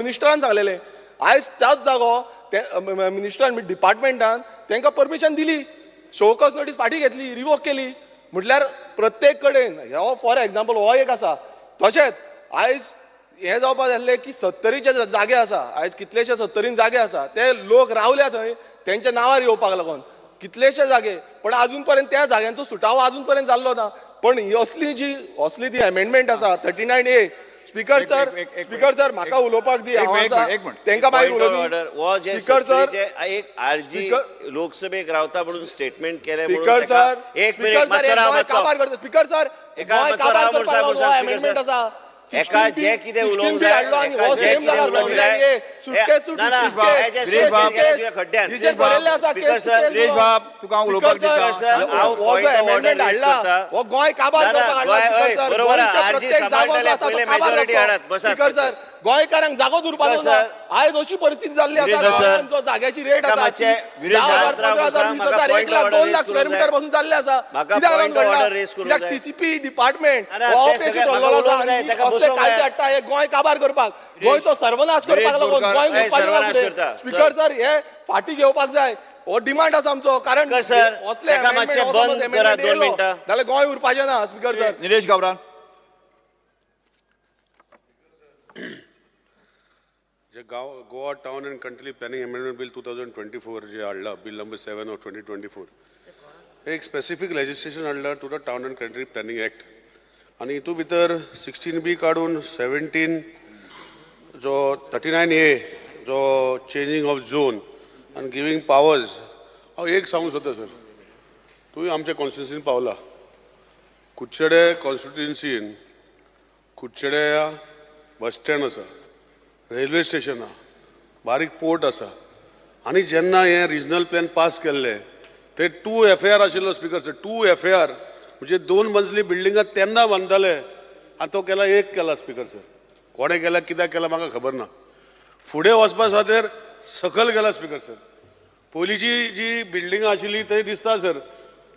मिनिस्टरान सांगलेले आयज त्याच जागो मिनिस्टरान डिपार्टमेंटान तांकां परमिशन दिली, शोकस नोटीस फाटीं घेतली, रिवोक केली. म्हटल्यार प्रत्येक कडेन हो फॉर एग्जाम्पल हो एक आसा. तशेंच आयज हे जावपाक जाल्ले की 70चे जागे आसा, आयज कितलेशे 70 जागे आसा ते लोक रावल्या थंय तेंच्या नांवार येवपाक लागून कितलेशे जागे, पण अजून पर्यंत त्या जाग्यांचो सुटावो अजून पर्यंत जाल्लो ना. पण ही असली ती अमेंडमेंट आसा 39A. स्पीकर सर म्हाका उलोवपाक दी, तांकां मागीर उलोवं. स्पीकर सर एक आरजी लोकसभेक रावता म्हणून स्टेटमेंट केले. स्पीकर सर एक मिनिट काबार करता. स्पीकर सर अमेंडमेंट आसा एका जे कितें उलोवंक जाय गोंय काबार सर गोंयकारांक जागो उरपाचो ना. आयज अशी परिस्थिती जाल्ली आसा जाग्याची रेट आसा 10,000, 15,000, 20,000, 1 लाख 2 लाख स्क्वेअर मिटर पासून जाल्ले आसा. कित्याक TCP डिपार्टमेंट कायदे हाडटा हे गोंय काबार करपाक, गोंयचो सर्वनाश करपाक लागून गोंय उरपाचें. स्पीकर सर हे फाटीं घेवपाक जाय हो डिमांड आसा आमचो. कारण असले जाल्यार गोंय उरपाचें ना. स्पीकर सर निलेश गावरान. जे Goa town and country planning amendment bill 2024 जे हाडला, बिल नंबर 7 ऑफ 2024, एक स्पेसिफीक लेजिस्लेशन हाडला to the town and country planning act. आणि हितू भितर 16B काडून 17 जो 39A जो चेंजिंग ऑफ झोन आणि गिविंग पावर्स. हांव एक सांगू सोदता सर, तुवें आमच्या कॉन्स्टिट्युन्सीन पावला. कुडचडे कॉन्स्टिट्युन्सीन कुडचडे बस स्टँड आसा, रेल्वे स्टेशन आहा, बारीक पोर्ट आसा. आनी जेन्ना हे रिजनल प्लॅन पास केल्ले ते 2 FAR आशिल्लो. स्पीकर सर 2 FAR म्हणजे 2 मंजली बिल्डिंगां तेन्ना बांदताले आनी तो केला 1 केला. स्पीकर सर कोणे केला, कित्याक केला म्हाका खबर ना. फुडें वचपा खातीर सकल गेला. स्पीकर सर पयलींची जी बिल्डिंगां आशिल्ली थंय दिसता सर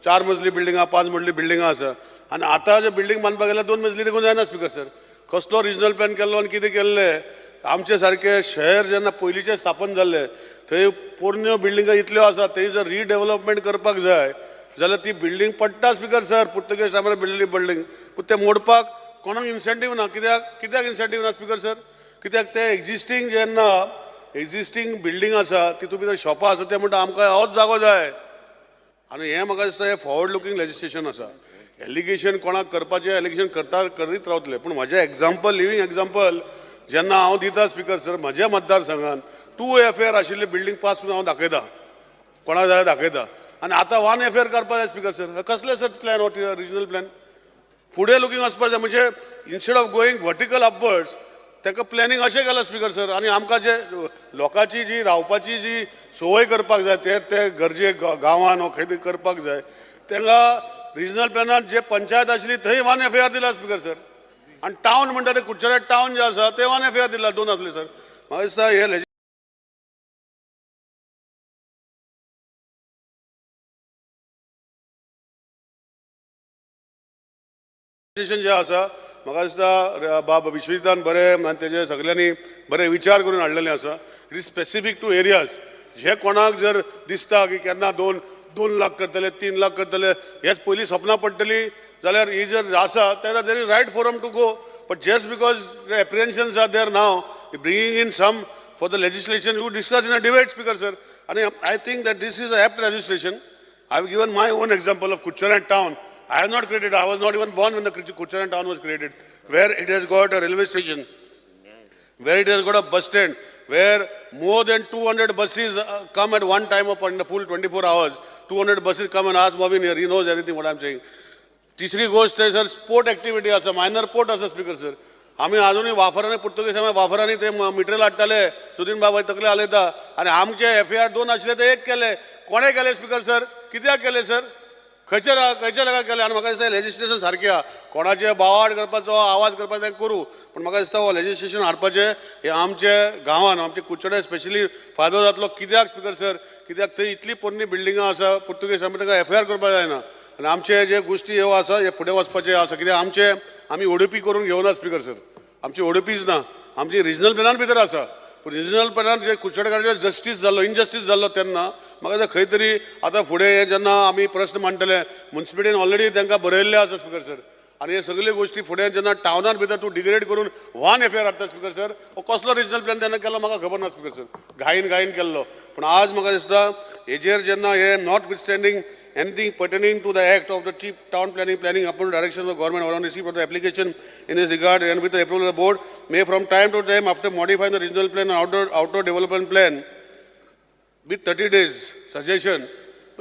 4 मजली बिल्डिंगां, 5 मजली बिल्डिंगां आसा. आनी आतां जे बिल्डींग बांदपाक गेल्यार 2 मजली देखून जायना. स्पीकर सर कसलो रिजनल प्लॅन केल्लो आनी कितें केल्लें. आमचे सारके शहर जेन्ना पयलींचे स्थापन जाल्ले थंय पोरण्यो बिल्डिंगां इतल्यो आसा, थंय जर रिडेवलपमेंट करपाक जाय जाल्यार ती बिल्डींग पडटा. स्पीकर सर पुर्तुगेज टायमार बिल्डिल्ली बिल्डींग, पूण ते मोडपाक कोणाक इन्सेंटीव ना. कित्याक इन्सेंटीव ना स्पीकर सर, कित्याक ते एक्झिस्टींग जेन्ना एक्झिस्टींग बिल्डींग आसा तितून भितर शॉपां आसा ते म्हणटा आमकां होच जागो जाय. आनी हें म्हाका दिसता हें फॉरवर्ड लुकींग लेजिस्लेशन आसा. एलिगेशन कोणाक करपाचें एलिगेशन करीत रावतले. पूण म्हाजें एग्जाम्पल, लिव्हींग एग्जाम्पल जेन्ना हांव दिता स्पीकर सर, म्हाज्या मतदारसंघान 2 FAR आशिल्ली बिल्डींग पास करून हांव दाखयता, कोणाक जाय दाखयता. आनी आतां 1 FAR करपा जाय. स्पीकर सर कसले सर प्लॅन हो रिजनल प्लॅन फुडें लुकींग वचपा जाय. म्हणजे instead of going vertical upwards तांकां प्लॅनिंग अशें केलां. स्पीकर सर आनी आमकां जे लोकांची जी रावपाची जी संवय करपाक जाय ते गरजे गांवांत वा खंय करपाक जाय तांकां रिजनल प्लॅनांत जे पंचायत आशिल्ली थंय 1 FAR दिला. स्पीकर सर आनी टावन म्हणटा ते कुडचडे टावन जे आसा ते 1 FAR दिला, 2 आसले. सर म्हाका दिसता हे लेजिस्लेशन जे आसा म्हाका दिसता बाब विश्वजितान बरें आनी तेजे सगळ्यांनी बरे विचार करून हाडलेले आसा. It is specific to areas. जे कोणाक जर दिसता की केन्ना 2 लाख करतले, 3 लाख करतले, हेच पयलीं सपनां पडटली जाल्यार ही जर आसा there is right forum to go. But just because the apprehensions are there now bringing in some for the legislation you discuss in a debate. Speaker sir आनी I think that this is a apt legislation. I have given my own example of Kuchara town. I have not created, I was not even born when the Kuchara town was created, where it has got a railway station, where it has got a bus stand, where more than 200 buses come at one time upon the full 24 hours. 200 buses come and ask Movin here, he knows everything what I am saying. तिसरी गोष्ट आहे sir sport activity असा minor port असा speaker sir आम्ही अजूनही वाफरांनी Portuguese वाफरांनी ते मिटरेल हाडटाले सुदीन बाबा तकले आलयता आनी आमचे FAR 2 आशिल्ले ते 1 केले कोणे केले स्पीकर सर कित्याक केले सर खंयच्या जागा केले आनी म्हाका दिसता लेजिस्लेशन सारकें आहा कोणाचे बावाड करपाचो आवाज करपाचो तें करूं पण म्हाका दिसता हो लेजिस्लेशन हाडपाचें हे आमचे गांवांत आमचे कुडचडे स्पेशली फायदो जातलो कित्याक स्पीकर सर कित्याक थंय इतली पोरणी बिल्डिंगां आसा पुर्तुगेज आमी तांकां FAR करपाक जायना आनी आमचे जे गोष्टी ह्यो आसा हे फुडें वचपाचे आसा कित्याक आमी ओडीपी करून घेवना स्पीकर सर आमची ओडीपीच ना आमची रिजनल प्लॅनान भितर आसा. पूण रिजनल प्लॅनान जे कुशळकाराचेर जस्टीस जाल्लो इनजस्टीस जाल्लो तेन्ना म्हाका दिसता खंय तरी आतां फुडें हे जेन्ना आमी प्रस्न मांडटले म्युन्सिपालिटीन ऑलरेडी तांकां बरयल्ले आसा स्पिकर सर. आनी हे सगळ्यो गोश्टी फुडें जेन्ना टावनार भितर तूं डिग्रेड करून वन एफआयआर हाडटा स्पिकर सर, हो कसलो रिजनल प्लॅन तेन्ना केलो म्हाका खबर ना स्पिकर सर. घाईन केल्लो. पूण आज म्हाका दिसता हेजेर जेन्ना हे not विथस्टँडींग anything pertaining to the act of the chief town planning upon direction of the government or on receipt of the application in this regard and with the approval of the board may from time to time after modifying the regional plan and outdoor development plan with 30 days suggestion.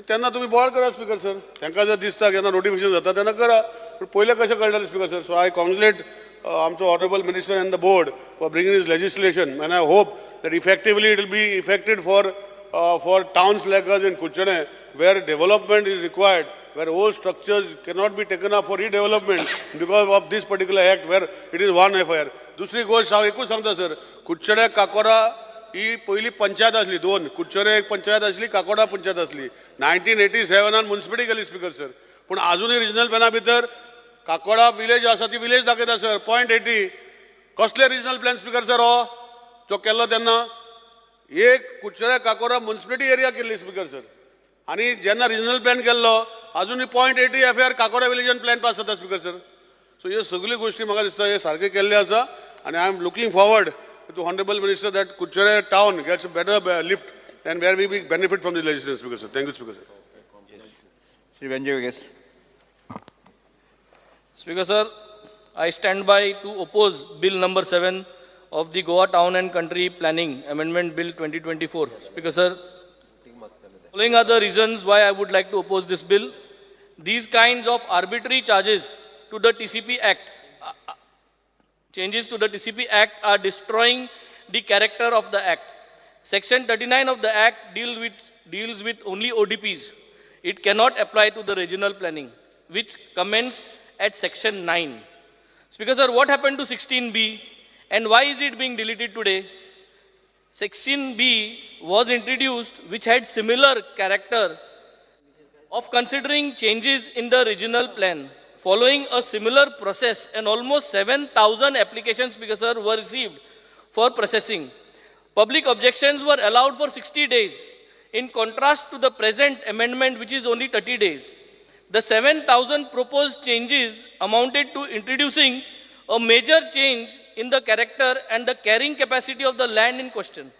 त्यांना तुम्ही ball करा speaker sir. त्यांना जर दिसता केन्ना notification जाता तेन्ना करा. पण पहिले कशें कळटलें स्पीकर सर. सो आय कॉंग्रेचुलेट आमचो honourable minister end the board for bringing this legislation end I hope that effectively it will be effected for towns like us in Kuchane, where development is required, where old structures cannot be taken up for redevelopment because of this particular act, where it is one FIR. दुसरी गोष्ट हांव एकूच सांगता sir, Kudchade काकोरा ही पयली पंचायत आसली दोन. कुडचडे एक पंचायत आसली, काकोडा पंचायत आसली. 1987 म्युन्सिपालिटी गेली स्पीकर सर. पूण आजुनूय रिजनल प्लॅना भितर काकोडा विलेज आसा ती विलेज दाखयता सर. .80 कसले रिजनल प्लॅन स्पीकर सर हो जो केल्लो तेन्ना एक कुडचड्या काकोरा म्युन्सिपालिटी एरिया केल्ली स्पीकर सर. आनी जेन्ना रिजनल प्लॅन केल्लो आजुनूय .80 एफआयआर काकोरा विलेजान प्लॅन पास जाता स्पीकर सर. सो ह्यो सगळ्यो गोश्टी म्हाका दिसता हे सारके केल्ले आसा. आनी I am looking forward to honourable minister that कुडचड्या टावन gets better lift and where we be benefit from the legislation speaker sir. Thank you speaker sir. Sri Venjagages. Speaker sir, I stand by to oppose Bill number 7 of the Goa Town and Country Planning Amendment Bill 2024. Speaker sir, following are the reasons why I would like to oppose this bill. These kinds of arbitrary charges to the TCP Act, changes to the TCP Act are destroying the character of the Act. Section 39 of the Act deals with only ODPs. It cannot apply to the regional planning, which commenced at Section 9. Speaker sir, what happened to 16B? And why is it being deleted today? 16B was introduced, which had similar character of considering changes in the regional plan. Following a similar process, and almost 7,000 applications, Speaker sir, were received for processing. Public objections were allowed for 60 days, in contrast to the present amendment, which is only 30 days. The 7,000 proposed changes amounted to introducing a major change in the character and the carrying capacity of the land in question.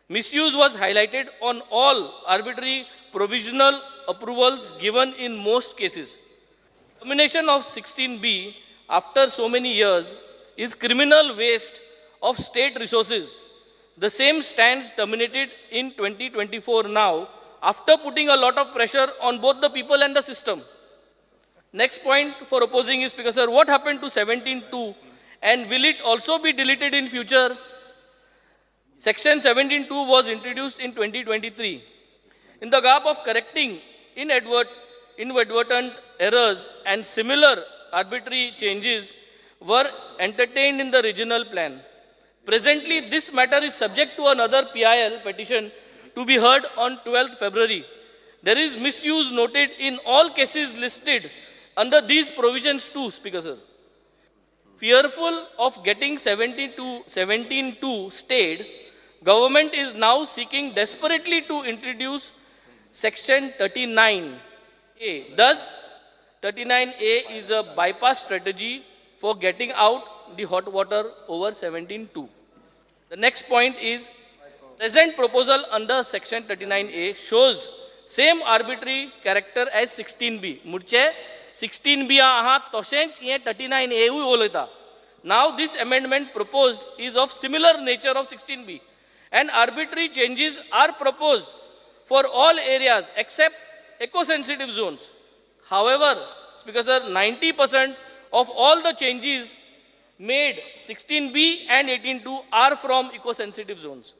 Misuse was highlighted on all arbitrary provisional approvals given in most cases. Termination of 16B after so many years is criminal waste of state resources. The same stands terminated in 2024 now, after putting a lot of pressure on both the people and the system. Next point for opposing is, Speaker sir, what happened to 17.2 and will it also be deleted in future? Section 17.2 was introduced in 2023. In the gap of correcting inadvertent errors and similar arbitrary changes were entertained in the regional plan. Presently, this matter is subject to another PIL petition to be heard on 12th February. There is misuse noted in all cases listed under these provisions too, Speaker sir. Fearful of getting 17.2 stayed, government is now seeking desperately to introduce Section 39A. Thus, 39A is a bypass strategy for getting out the hot water over 17.2. The next point is, present proposal under Section 39A shows same arbitrary character as 16B. Murche 16B aha toshench ye 39A uloita. Now this amendment proposed is of similar nature of 16B, and arbitrary changes are proposed for all areas except eco-sensitive zones. However, Speaker sir, 90% of all the changes made 16B and 18.2 are from eco-sensitive zones.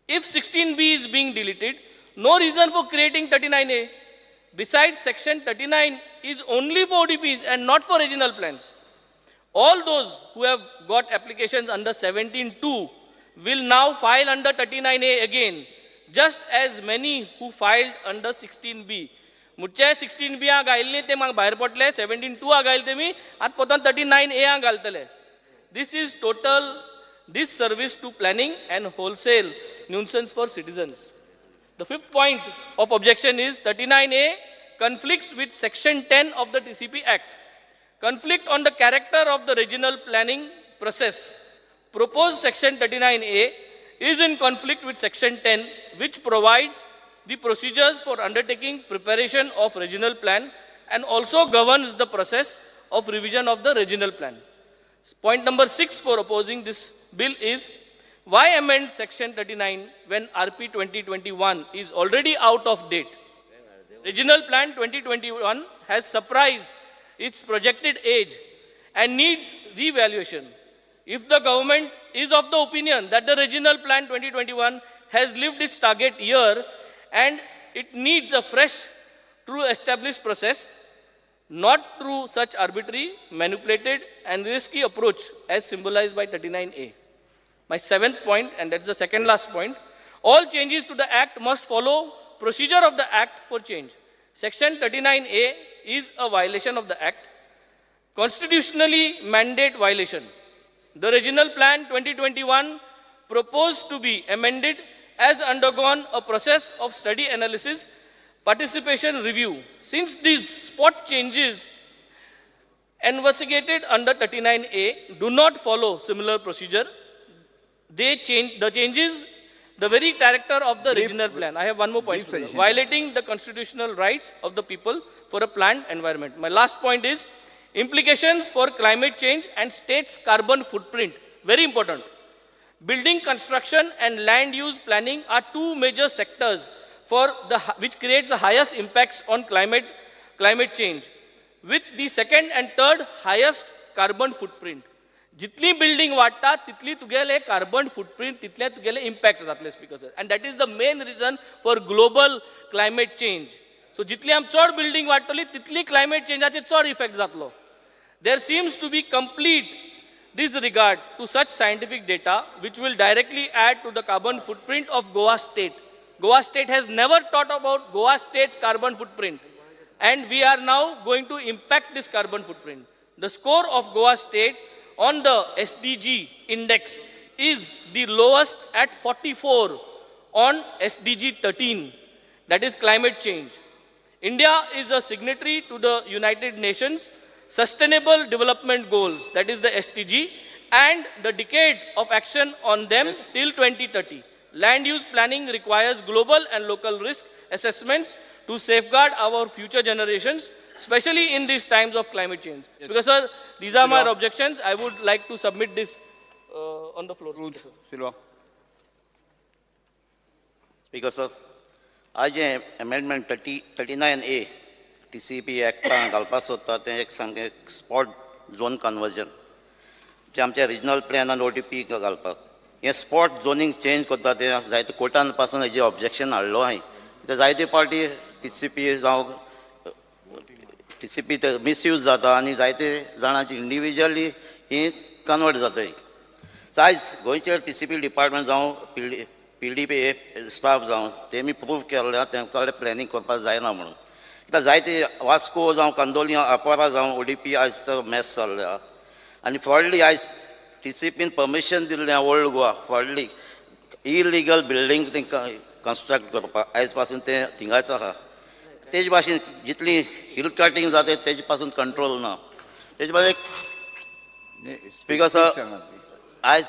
If 16B is being deleted, no reason for creating 39A. Besides, Section 39 is only for ODPs and not for regional plans. All those who have got applications under 17.2 will now file under 39A again, just as many who filed under 16B. मुझे 16B आ गायले ते माग बाहेर पडले 17.2 आ गायले ते मी आत पोतान 39A आ घालतले. This is total this service to planning and wholesale nuisance for citizens. The fifth point of objection is 39A conflicts with Section 10 of the TCP Act. Conflict on the character of the regional planning process. Proposed Section 39A is in conflict with Section 10, which provides the procedures for undertaking preparation of regional plan and also governs the process of revision of the regional plan. Point number 6 for opposing this bill is, why amend Section 39 when RP 2021 is already out of date? Regional Plan 2021 has surpassed its projected age and needs revaluation. If the government is of the opinion that the Regional Plan 2021 has lived its target year and it needs a fresh, true established process, not through such arbitrary, manipulated and risky approach as symbolized by 39A. My seventh point, and that's the second last point, all changes to the Act must follow procedure of the Act for change. Section 39A is a violation of the Act, constitutionally mandate violation. The Regional Plan 2021 proposed to be amended has undergone a process of study analysis, participation review. Since these spot changes investigated under 39A do not follow similar procedure, they change the changes the very character of the regional plan. I have one more point. Violating the constitutional rights of the people for a planned environment. My last point is implications for climate change and state's carbon footprint. Very important. Building construction and land use planning are two major sectors which creates the highest impacts on climate change, with the second and third highest carbon footprint. Jitli building वाढता तितली तुगेले carbon footprint तितले तुगेले impact जातले speaker sir, and that is the main reason for global climate change. So jitli am चड building वाढतली तितली climate change आचे चड effect जातलो. There seems to be complete disregard to such scientific data which will directly add to the carbon footprint of Goa state. Goa state has never thought about Goa state's carbon footprint, and we are now going to impact this carbon footprint. The score of Goa state on the SDG index is the lowest at 44 on SDG 13, that is climate change. India is a signatory to the United Nations Sustainable Development Goals, that is the SDG, and the decade of action on them till 2030. Land use planning requires global and local risk assessments to safeguard our future generations, especially in these times of climate change. Because sir, these are my objections. I would like to submit this on the floor. Rules. Silva. Speaker sir, आज amendment 39A TCP Act घालपाक सोदता तें एक सामकें spot zone conversion जे आमच्या regional plan आनी OTP घालपाक हें स्पॉट झोनींग चेंज करता तें जायते कोर्टान पासून हेजें ऑब्जेक्शन हाडलो हांवें. ते जायते पार्टी TCP जावं TCP ते मिसयूज जाता आनी जायते जाणांची इंडिविज्युअली ही कन्वर्ट जाताय. सो आयज गोंयचे TCP डिपार्टमेंट जावं PDP स्टाफ जावं तेमी प्रूव केल्ल्या तेंकां प्लॅनिंग करपाक जायना म्हणून. कित्याक जायते वास्को जावं कांदोलिया आपोरा जावं ODP आयज मॅस चल्ल्या आनी फॉडली आयज TCPन परमिशन दिल्लें ओल्ड गोवा फॉडली इलिगल बिल्डींग तेंकां कन्स्ट्रक्ट करपाक आयज पासून तें थिंगाच आहा. तेजे भाशेन जितली हिल कटिंग जाता तेजे पासून कंट्रोल ना. तेजे भाशेन स्पीकर सर आयज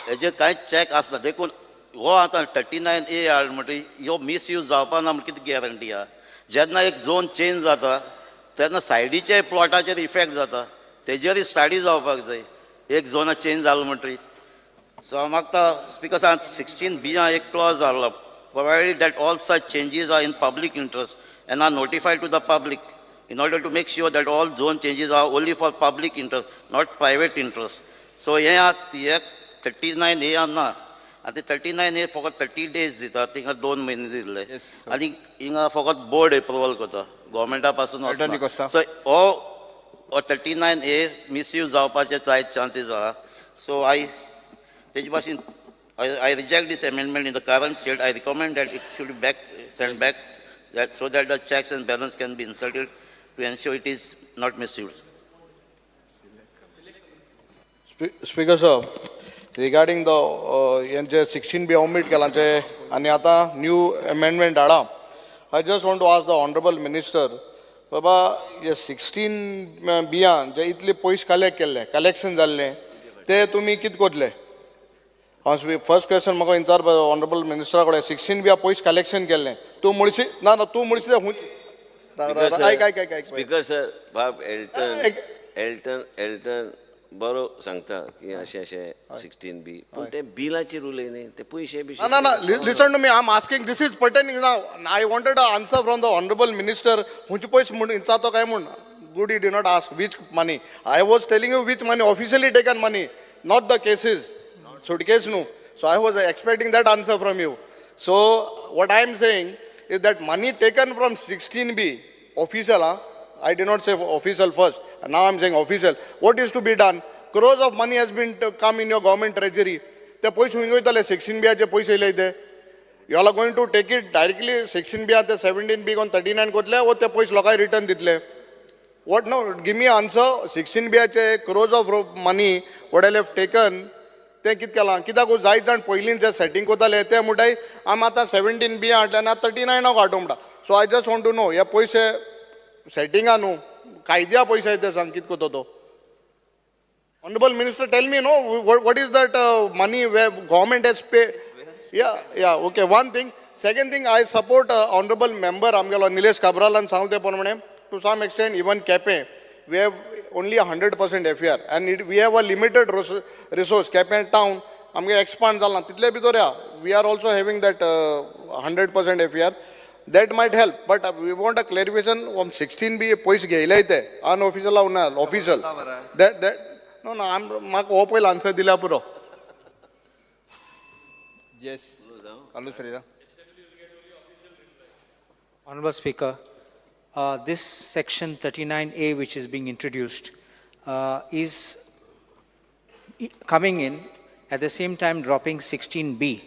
हेजेर कांयच चॅक आसना देखून हो आतां 39A हाड म्हणटरी ह्यो मिसयूज जावपा ना म्हणून कितें गॅरंटी आहा. जेन्ना एक झोन चेंज जाता तेन्ना सायडीचे प्लॉटाचेर इफेक्ट जाता तेजेरय स्टडी जावपाक जाय. एक झोन चेंज जालो म्हणटरी सो हांव मागता स्पीकर सर 16B एक क्लॉज आहलो provided that all such changes are in public interest and are notified to the public in order to make sure that all zone changes are only for public interest, not private interest. So here 39A na, and the 39A for 30 days dita, tinga 2 mahine dille. I think inga for board approval kota, government pasun asna. So all 39A misuse जावपाचे chances are. So I reject this amendment in the current state. I recommend that it should be sent back so that the checks and balance can be inserted to ensure it is not misused. Speaker sir, regarding the यांचे 16B omit केलांचे आणि आता new amendment Hada, I just want to ask the honorable minister, बाबा हे 16B जे इतले पयशे collect केल्ले, collection जाल्ले, ते तुम्ही कित कोतले? फर्स्ट क्वेश्चन म्हाका विचार ऑनरेबल मिनिस्टरा कडेन 16B पयशे कलेक्शन केल्ले, तूं म्हणशी ना ना तूं म्हणशी स्पीकर सर बाब एल्टन बरो सांगता की अशें 16B पूण ते बिलाची रूल न्ही ते पयशे बी No, listen to me. I'm asking. This is pertaining now. I wanted an answer from the honorable minister. Good, you did not ask which money. I was telling you which money, officially taken money, not the cases. Suitcase no. So I was expecting that answer from you. So what I am saying is that money taken from 16B, official, I did not say official first. Now I am saying official. What is to be done? Crores of money has been to come in your government treasury. The poise 16B चे पैसे इले इथे. You all are going to take it directly 16B at the 17B on 39 कोतले और ते पैसे लोकांक return दितले. What no? Give me an answer. 16B चे crores of money what I have taken. ते कित केला? कित्याक जाय जाण पयलीं जे सेटिंग कोताले ते म्हणटाय आम आतां 17B हाडले ना 39 हाडूं म्हणटा. So I just want to know हे पैसे सेटिंगा न्हू कायद्या पैसे ते सांग कित कोतो तो. Honorable Minister, tell me, no, what is that money where government has paid? Yeah, okay. One thing. Second thing, I support Honorable Member Amgala Nilesh Kabral and Sanlte Ponmane. To some extent, even KEPE, we have only 100% FAR. And we have a limited resource. KEPE town, Amge expand zalna. Title bitoria, we are also having that 100% FAR. That might help. But we want a clarification from 16B, poise gailaite, unofficial or official. No, I'm open answer dila puro. Yes. Carlos Ferreira. Honorable Speaker, this section 39A which is being introduced is coming in at the same time dropping 16B.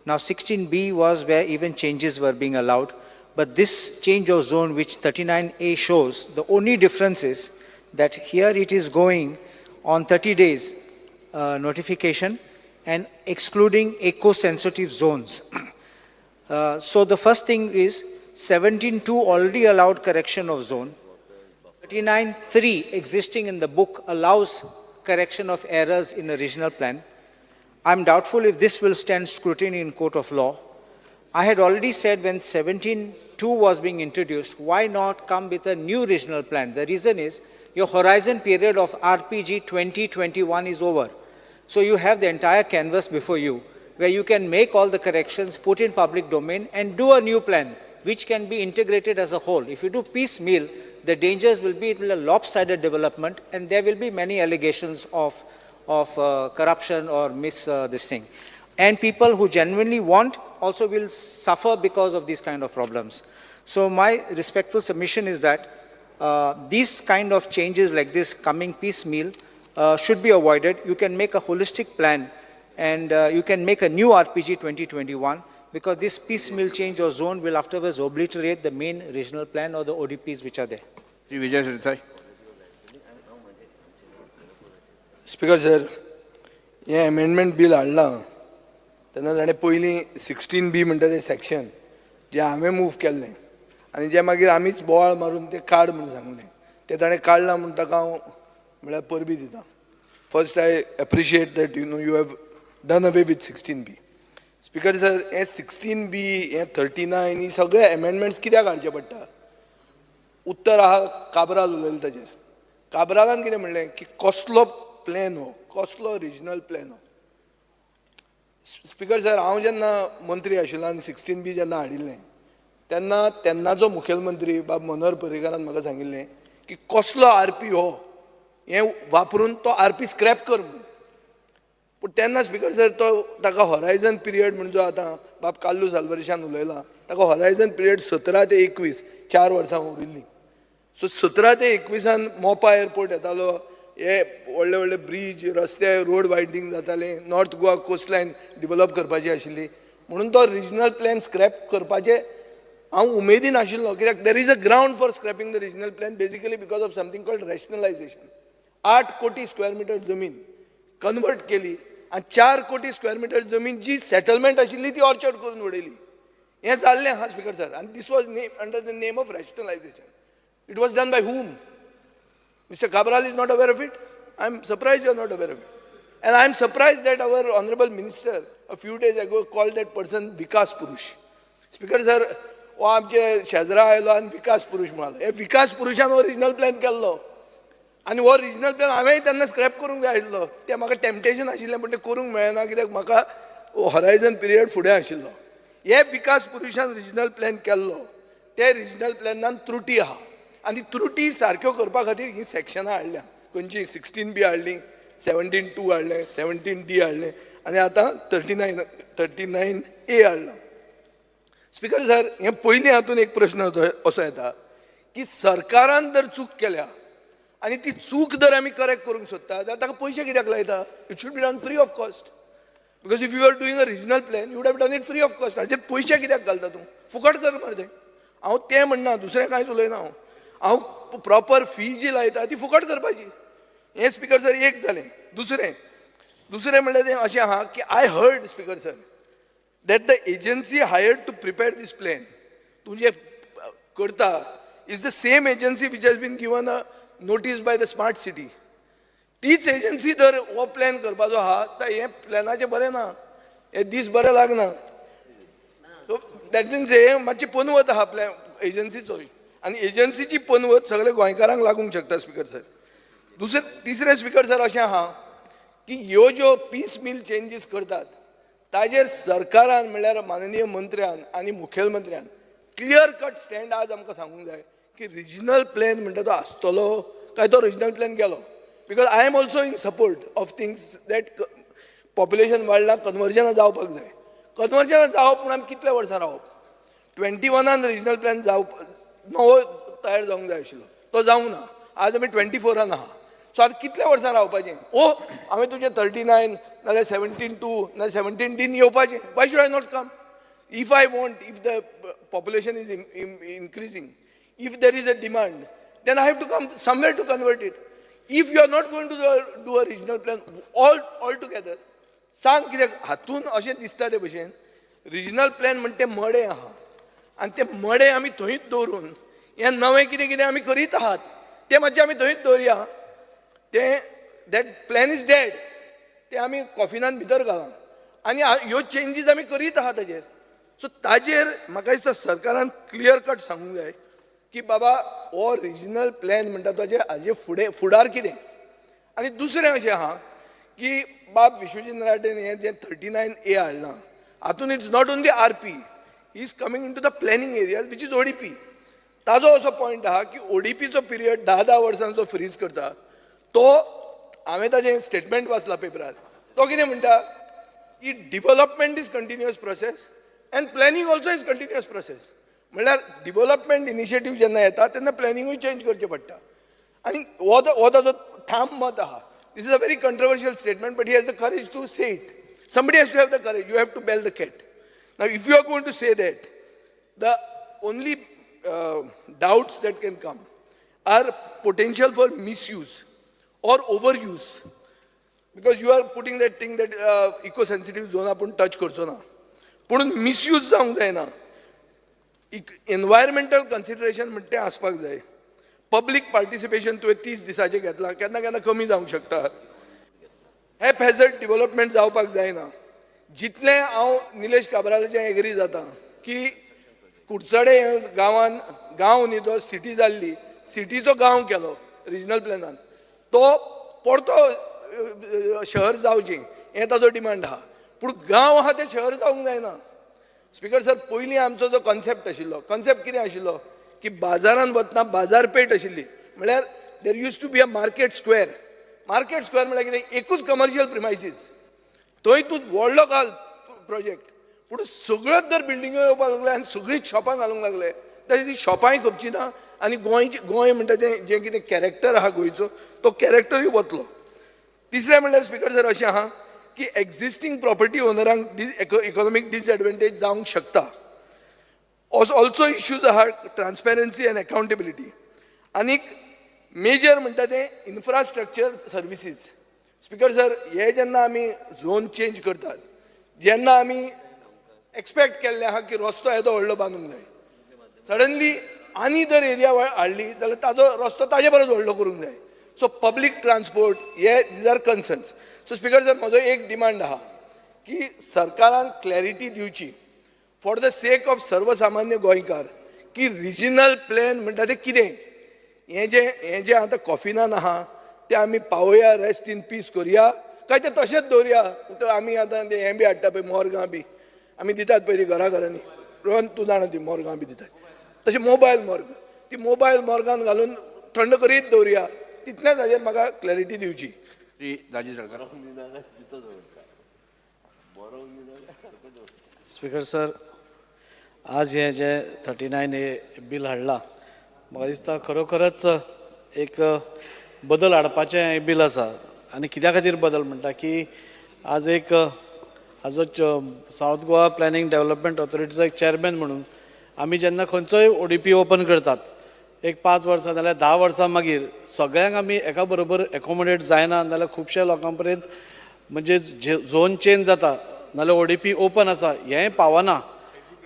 Now 16B was where even changes were being allowed, but this change of zone which 39A shows, the only difference is that here it is going on 30 days notification and excluding eco-sensitive zones. So the first thing is 17.2 already allowed correction of zone. 39.3 existing in the book allows correction of errors in a regional plan. I'm doubtful if this will stand scrutiny in court of law. I had already said when 17.2 was being introduced, why not come with a new regional plan? The reason is your horizon period of RPG 2021 is over. So you have the entire canvas before you, where you can make all the corrections, put in public domain, and do a new plan, which can be integrated as a whole. If you do piecemeal, the dangers will be it will be a lopsided development, and there will be many allegations of corruption or this thing. And people who genuinely want also will suffer because of these kind of problems. So my respectful submission is that these kind of changes like this coming piecemeal should be avoided. You can make a holistic plan and you can make a new RPG 2021 because this piecemeal change or zone will afterwards obliterate the main regional plan or the ODPs which are there. Speaker sir, हे amendment bill हाडला तेन्ना ताणें पयलीं 16B म्हणटा तें section जे हांवें move केल्लें आनी जे मागीर आमीच बोवाळ मारून तें काड म्हणून सांगलें तें ताणें काडलां म्हणून ताका हांव म्हळ्यार परबी दितां. First I appreciate that you have done away with 16B. Speaker sir हे 16B हे 39 ही सगळे एमेंडमेंट्स कित्याक हाडचे पडटा? उत्तर आहा काबराल उलयलें ताजेर. काबरालान कितें म्हणलें की कसलो प्लॅन हो, कसलो रिजनल प्लॅन हो. स्पीकर सर हांव जेन्ना मंत्री आशिल्लो आनी 16B जेन्ना हाडिल्लें तेन्ना तेन्नाचो मुखेलमंत्री बाब मनोहर पर्रीकारान म्हाका सांगिल्लें की कसलो RP हो हें वापरून तो RP स्क्रॅप कर म्हणून. पूण तेन्ना स्पीकर सर तो ताका हॉरायझन पिरियड म्हणजे जो आतां बाब काल्लू सालवर्शान उलयला ताका हॉरायझन पिरियड 17 ते 21 4 वर्सां उरिल्लीं. सो 17 ते 21 मोपा एअरपोर्ट येतालो, हे व्हडले व्हडले ब्रीज रस्ते रोड वायडनींग जाताले, नॉर्थ गोवा कोस्टलायन डिवेलप करपाची आशिल्ली म्हणून तो रिजनल प्लॅन स्क्रॅप करपाचे हांव उमेदीन आशिल्लो. कित्याक there is a ground for scrapping the regional plan basically because of something called rationalisation. 8 कोटी स्क्वेअर मिटर जमीन कन्वर्ट केली आणि 4 कोटी स्क्वेअर मिटर जमीन जी सेटलमेंट आशिल्ली ती ऑर्चर्ड करून उडयली. हें जाल्लें आहा स्पीकर सर, आनी this was under the name of rationalisation. It was done by whom? Mr. Kabral is not aware of it. I am surprised you are not aware of it. And I am surprised that our honorable minister a few days ago called that person Vikas Purush. Speaker sir, हो आमचे शेजरा आयलो आनी विकास पुरुष म्हणालो. हे विकास पुरुषान हो regional plan केल्लो आनी हो रिजनल प्लॅन हांवेंय तेन्ना स्क्रॅप करूंक जाय आशिल्लो. तें म्हाका टेम्पटेशन आशिल्लें पण तें करूंक मेळना कित्याक म्हाका हॉरायझन पिरियड फुडें आशिल्लो. हे विकास पुरुषान रिजनल प्लॅन केल्लो ते रिजनल प्लॅनान त्रुटी आहा आनी त्रुटी सारक्यो करपा खातीर ही सॅक्शनां हाडल्या. खंयची 16B हाडली, 17(2) हाडलें, 17D हाडलें आनी आतां 39A हाडला. स्पीकर सर, हे पयलीं हातून एक प्रश्न असो येता की सरकारान जर चूक केल्या आनी ती चूक जर आमी करेक्ट करूंक सोदता जाल्यार ताका पयशे कित्याक लायता? It should be done free of cost. Because if you are doing a regional plan you would have done it free of cost. हाजेर पयशे कित्याक घालता तूं? फुकट कर मरे. हांव तें म्हणना, दुसरें कांयच उलयना. हांव प्रॉपर फी जी लायता ती फुकट करपाची. हें स्पीकर सर एक जालें. दुसरें म्हणल्यार तें अशें आहा की I heard speaker sir that the agency hired to prepare this plan, तू जे करता, is the same agency which has been given a notice by the smart city. तीच एजन्सी जर हो प्लॅन करपाचो आहा तर हे प्लॅनाचें बरें ना, हे दीस बरें लागना. सो दॅट मिन्स हे मातशी पनवत आहा प्लॅन एजन्सीचो आनी एजन्सीची पनवत सगळे गोंयकारांक लागूंक शकता स्पीकर सर. तिसरें स्पीकर सर अशें आहा की ह्यो ज्यो पीस मिल चेंजीस करतात ताजेर सरकारान म्हणल्यार माननीय मंत्र्यान आनी मुखेलमंत्र्यान क्लियर कट स्टँड आज आमकां सांगूंक जाय की रिजनल प्लॅन म्हणटा तो आसतलो काय तो रिजनल प्लॅन गेलो. Because I am also in support of things that population वाडला, कन्वर्जनां जावपाक जाय. कन्वर्जनां जावप पूण आमी कितल्या वर्सां रावप? 21 रिजनल प्लॅन नवो तयार जावंक जाय आशिल्लो, तो जावंक ना. आज आमी 24 आहा. सो आतां कितल्या वर्सां रावपाचें? हांवें तुजें 39 नाल्यार 17(2) नाल्यार 17D येवपाचें. Why should I not come? If I want, if the population is increasing, if there is a demand, then I have to come somewhere to convert it. If you are not going to do a regional plan all together, सांग कित्याक हातून अशें दिसता ते भशेन regional plan म्हणटा तें मडें आहा आनी तें मडें आमी थंयच दवरून हें नवें कितें कितें आमी करीत आहात तें मातशें आमी थंयच दवरया. दॅट प्लॅन इज डेड, ते आमी कॉफिनान भितर घाला आनी ह्यो चेंजीस आमी करीत आहात ताजेर. सो ताजेर म्हाका दिसता सरकारान क्लियर कट सांगूंक जाय की बाबा हो रिजनल प्लॅन म्हणटा ताजे हाजे फुडार कितें. आनी दुसरें अशें आहा की बाब विश्वजीत राटेन हें जें 39A हाडलां हातून it's not only RP, he is coming in to the planning areas which is ODP. ताजो असो पॉयंट आहा की ODPचो पिरियड 10 वर्सांचो फ्रीज करता. तो हांवें ताजें स्टेटमेंट वाचलां पेपरार. तो कितें म्हणटा की development is continuous process and planning also is continuous process. म्हणल्यार डिव्हलपमेंट इनिशिएटीव जेन्ना येता तेन्ना प्लॅनिंगूय चेंज करचें पडटा. आनी हो ताजो ठाम मत आहा. This is a very controversial statement, but he has the courage to say it. Somebody has to have the courage. You have to bell the cat. Now, if you are going to say that, the only doubts that can come are potential for misuse or overuse. Because you are putting that thing that eco-sensitive zone आपण touch करचो ना. पूण misuse जावंक जायना. Environmental consideration म्हणटा तें आसपाक जाय. पब्लीक पार्टिसिपेशन तुवें 30 दिसाचें घेतलां, केन्ना केन्ना कमी जावंक शकता. हॅप हॅझर्ड डिव्हलपमेंट जावपाक जायना. जितलें हांव निलेश काबरालाचें एग्री जाता की कुडचडे गांवान गांव न्ही तो सिटी जाल्ली, सिटीचो गांव केलो रिजनल प्लॅनान, तो परतो शहर जावचें हें ताजो डिमांड आहा. पूण गांव आहा तें शहर जावंक जायना. स्पीकर सर, पयलीं आमचो जो कॉन्सेप्ट आशिल्लो, कॉन्सेप्ट कितें आशिल्लो की बाजारान वतना बाजारपेठ आशिल्ली. म्हळ्यार there use to be a market square. Market square म्हळ्यार कितें? एकूच कमर्शियल प्रिमायसीस, थंय तूं व्हडलो घाल प्रोजेक्ट. पूण सगळ्योच जर बिल्डिंगो येवपाक लागले आनी सगळींच शॉपां घालूंक लागले जाल्यार ती शॉपांय खपची ना आनी गोंय म्हणटा तें जें कितें कॅरेक्टर आहा गोंयचो तो कॅरेक्टरूय वतलो. तिसरें म्हणल्यार स्पीकर सर अशें आहा की एक्झिस्टींग प्रॉपर्टी ओनरांक इकॉनॉमीक डिसएडवांटेज जावंक शकता. ऑल्सो इश्यूज आहा ट्रान्सपेरन्सी एंड अकाउंटेबिलिटी. आनीक मेजर म्हणटा तें इन्फ्रास्ट्रक्चर सर्विसीस. स्पीकर सर, हे जेन्ना आमी झोन चेंज करतात, जेन्ना आमी एक्सपेक्ट केल्लें आहा की रस्तो येदो व्हडलो बांदूंक जाय, सडनली आनी जर एरिया हाडली जाल्यार ताजो रस्तो ताजे परस व्हडलो करूंक जाय. सो पब्लीक ट्रान्सपोर्ट हे these are concerns. So speaker sir, म्हजो एक डिमांड आहा की सरकारान क्लॅरिटी दिवची फॉर द सेक ऑफ सर्वसामान्य गोंयकार की रिजनल प्लॅन म्हणटा तें कितें. हें जें आतां कॉफिनान आहा तें आमी पावोया, रेस्ट इन पीस करुया, काय तें तशेंच दवरुया. आमी आतां तें हें बी हाडटा पळय मोरगां बी आमी दितात पळय ती घरांनी, रोहन तूं जाणा ती मोरगां बी दितात, तशें मोबायल मोर्ग, ती मोबायल मोर्गान घालून थंड करीत दवरुया. तितलेंच हाजेर म्हाका क्लॅरिटी दिवची. श्री राजेश जळकार. स्पीकर सर, आज हे जे 39A बील हाडला, म्हाका दिसता खरोखरच एक बदल हाडपाचें हें बील आसा. आनी कित्या खातीर बदल म्हणटा की आज एक हाजो सावथ गोवा प्लॅनिंग डेव्हलपमेंट ऑथॉरिटीचो एक चेअरमॅन म्हणून आमी जेन्ना खंयचोय ODP ओपन करतात, एक 5 वर्सां नाजाल्यार 10 वर्सां मागीर सगळ्यांक आमी एका बरोबर एकोमोडेट जायना, नाजाल्यार खुबश्या लोकां पर्यंत म्हणजे झोन चेंज जाता नाजाल्यार ODP ओपन आसा हेंय पावना.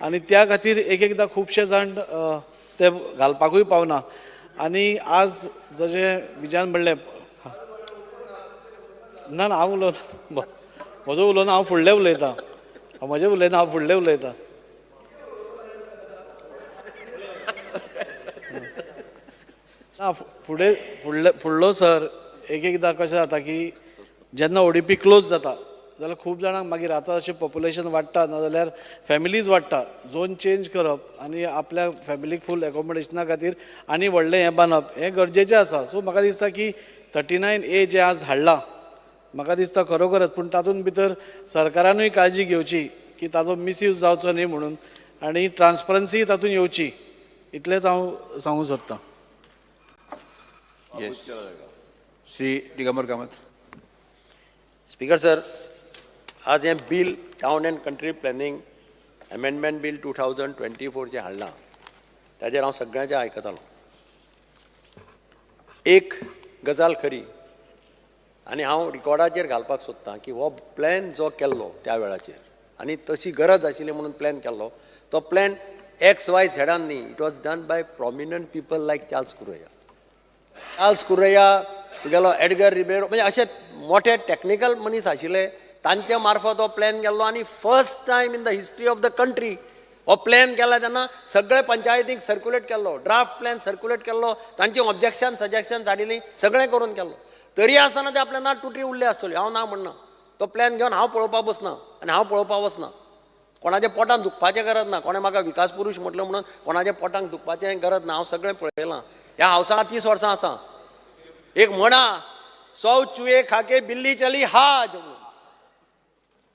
आनी त्या खातीर एक एकदां खुबशे जाण ते घालपाकूय पावना. आनी आज जशें विजयान म्हणलें, ना हांव उलोवना, म्हजो उलोवना, हांव फुडलें उलयतां, म्हजें उलयना, हांव फुडलें उलयतां. ना फुडलो सर, एक एकदां कशें जाता की जेन्ना ODP क्लोज जाता जाल्यार खूब जाणांक मागीर आतां अशें पॉप्युलेशन वाडटा नाजाल्यार फॅमिलीज वाडटा, झोन चेंज करप आनी आपल्या फॅमिलीक फूल एकोमोडेशना खातीर आनी व्हडलें हें बांदप हें गरजेचें आसा. सो म्हाका दिसता की 39A जें आज हाडलां, म्हाका दिसता खरोखरच, पूण तातूंत भितर सरकारानूय काळजी घेवची की ताजो मिसयूज जावचो न्ही म्हणून, आनी ट्रान्सपरन्सी तातूंत येवची, इतलेंच हांव सांगूंक सोदतां. Yes. Shri Digambar Kamat. Speaker sir, आज हें bill town end country planning amendment bill 2024 जें हाडलां ताजेर हांव सगळ्यांचें आयकतालो. एक गजाल खरी आनी हांव रिकॉर्डाचेर घालपाक सोदतां की हो प्लॅन जो केल्लो त्या वेळाचेर आनी तशी गरज आशिल्ली म्हणून प्लॅन केल्लो, तो प्लॅन XYZ न्ही, it was done by prominent people like Charles Correa तुगेलो एडगर रिबेरो, म्हणजे अशे मोठे टॅक्निकल मनीस आशिल्ले, तांचे मार्फत हो प्लॅन केल्लो. आनी first time in the history of the country हो प्लॅन केला तेन्ना सगळे पंचायतीक सर्क्युलेट केल्लो, ड्राफ्ट प्लॅन सर्क्युलेट केल्लो, तांची ऑब्जेक्शन सजेक्शन्स हाडिल्लीं, सगळें करून केल्लो. तरी आसतना ते आपल्या नाट तुटरी उरले आसतली, हांव ना म्हणना. तो प्लॅन घेवन हांव पळोवपाक बसना आनी हांव पळोवपाक वचना. कोणाच्या पोटान दुखपाचें गरज ना, कोणें म्हाका विकास पुरुश म्हटलो म्हणून कोणाच्या पोटांक दुखपाचें गरज ना. हांव सगळें पळयलां. ह्या हावसांत 30 वर्सां आसा. एक म्हणा, 100 चुये खाके बिल्ली चली हाज म्हणून,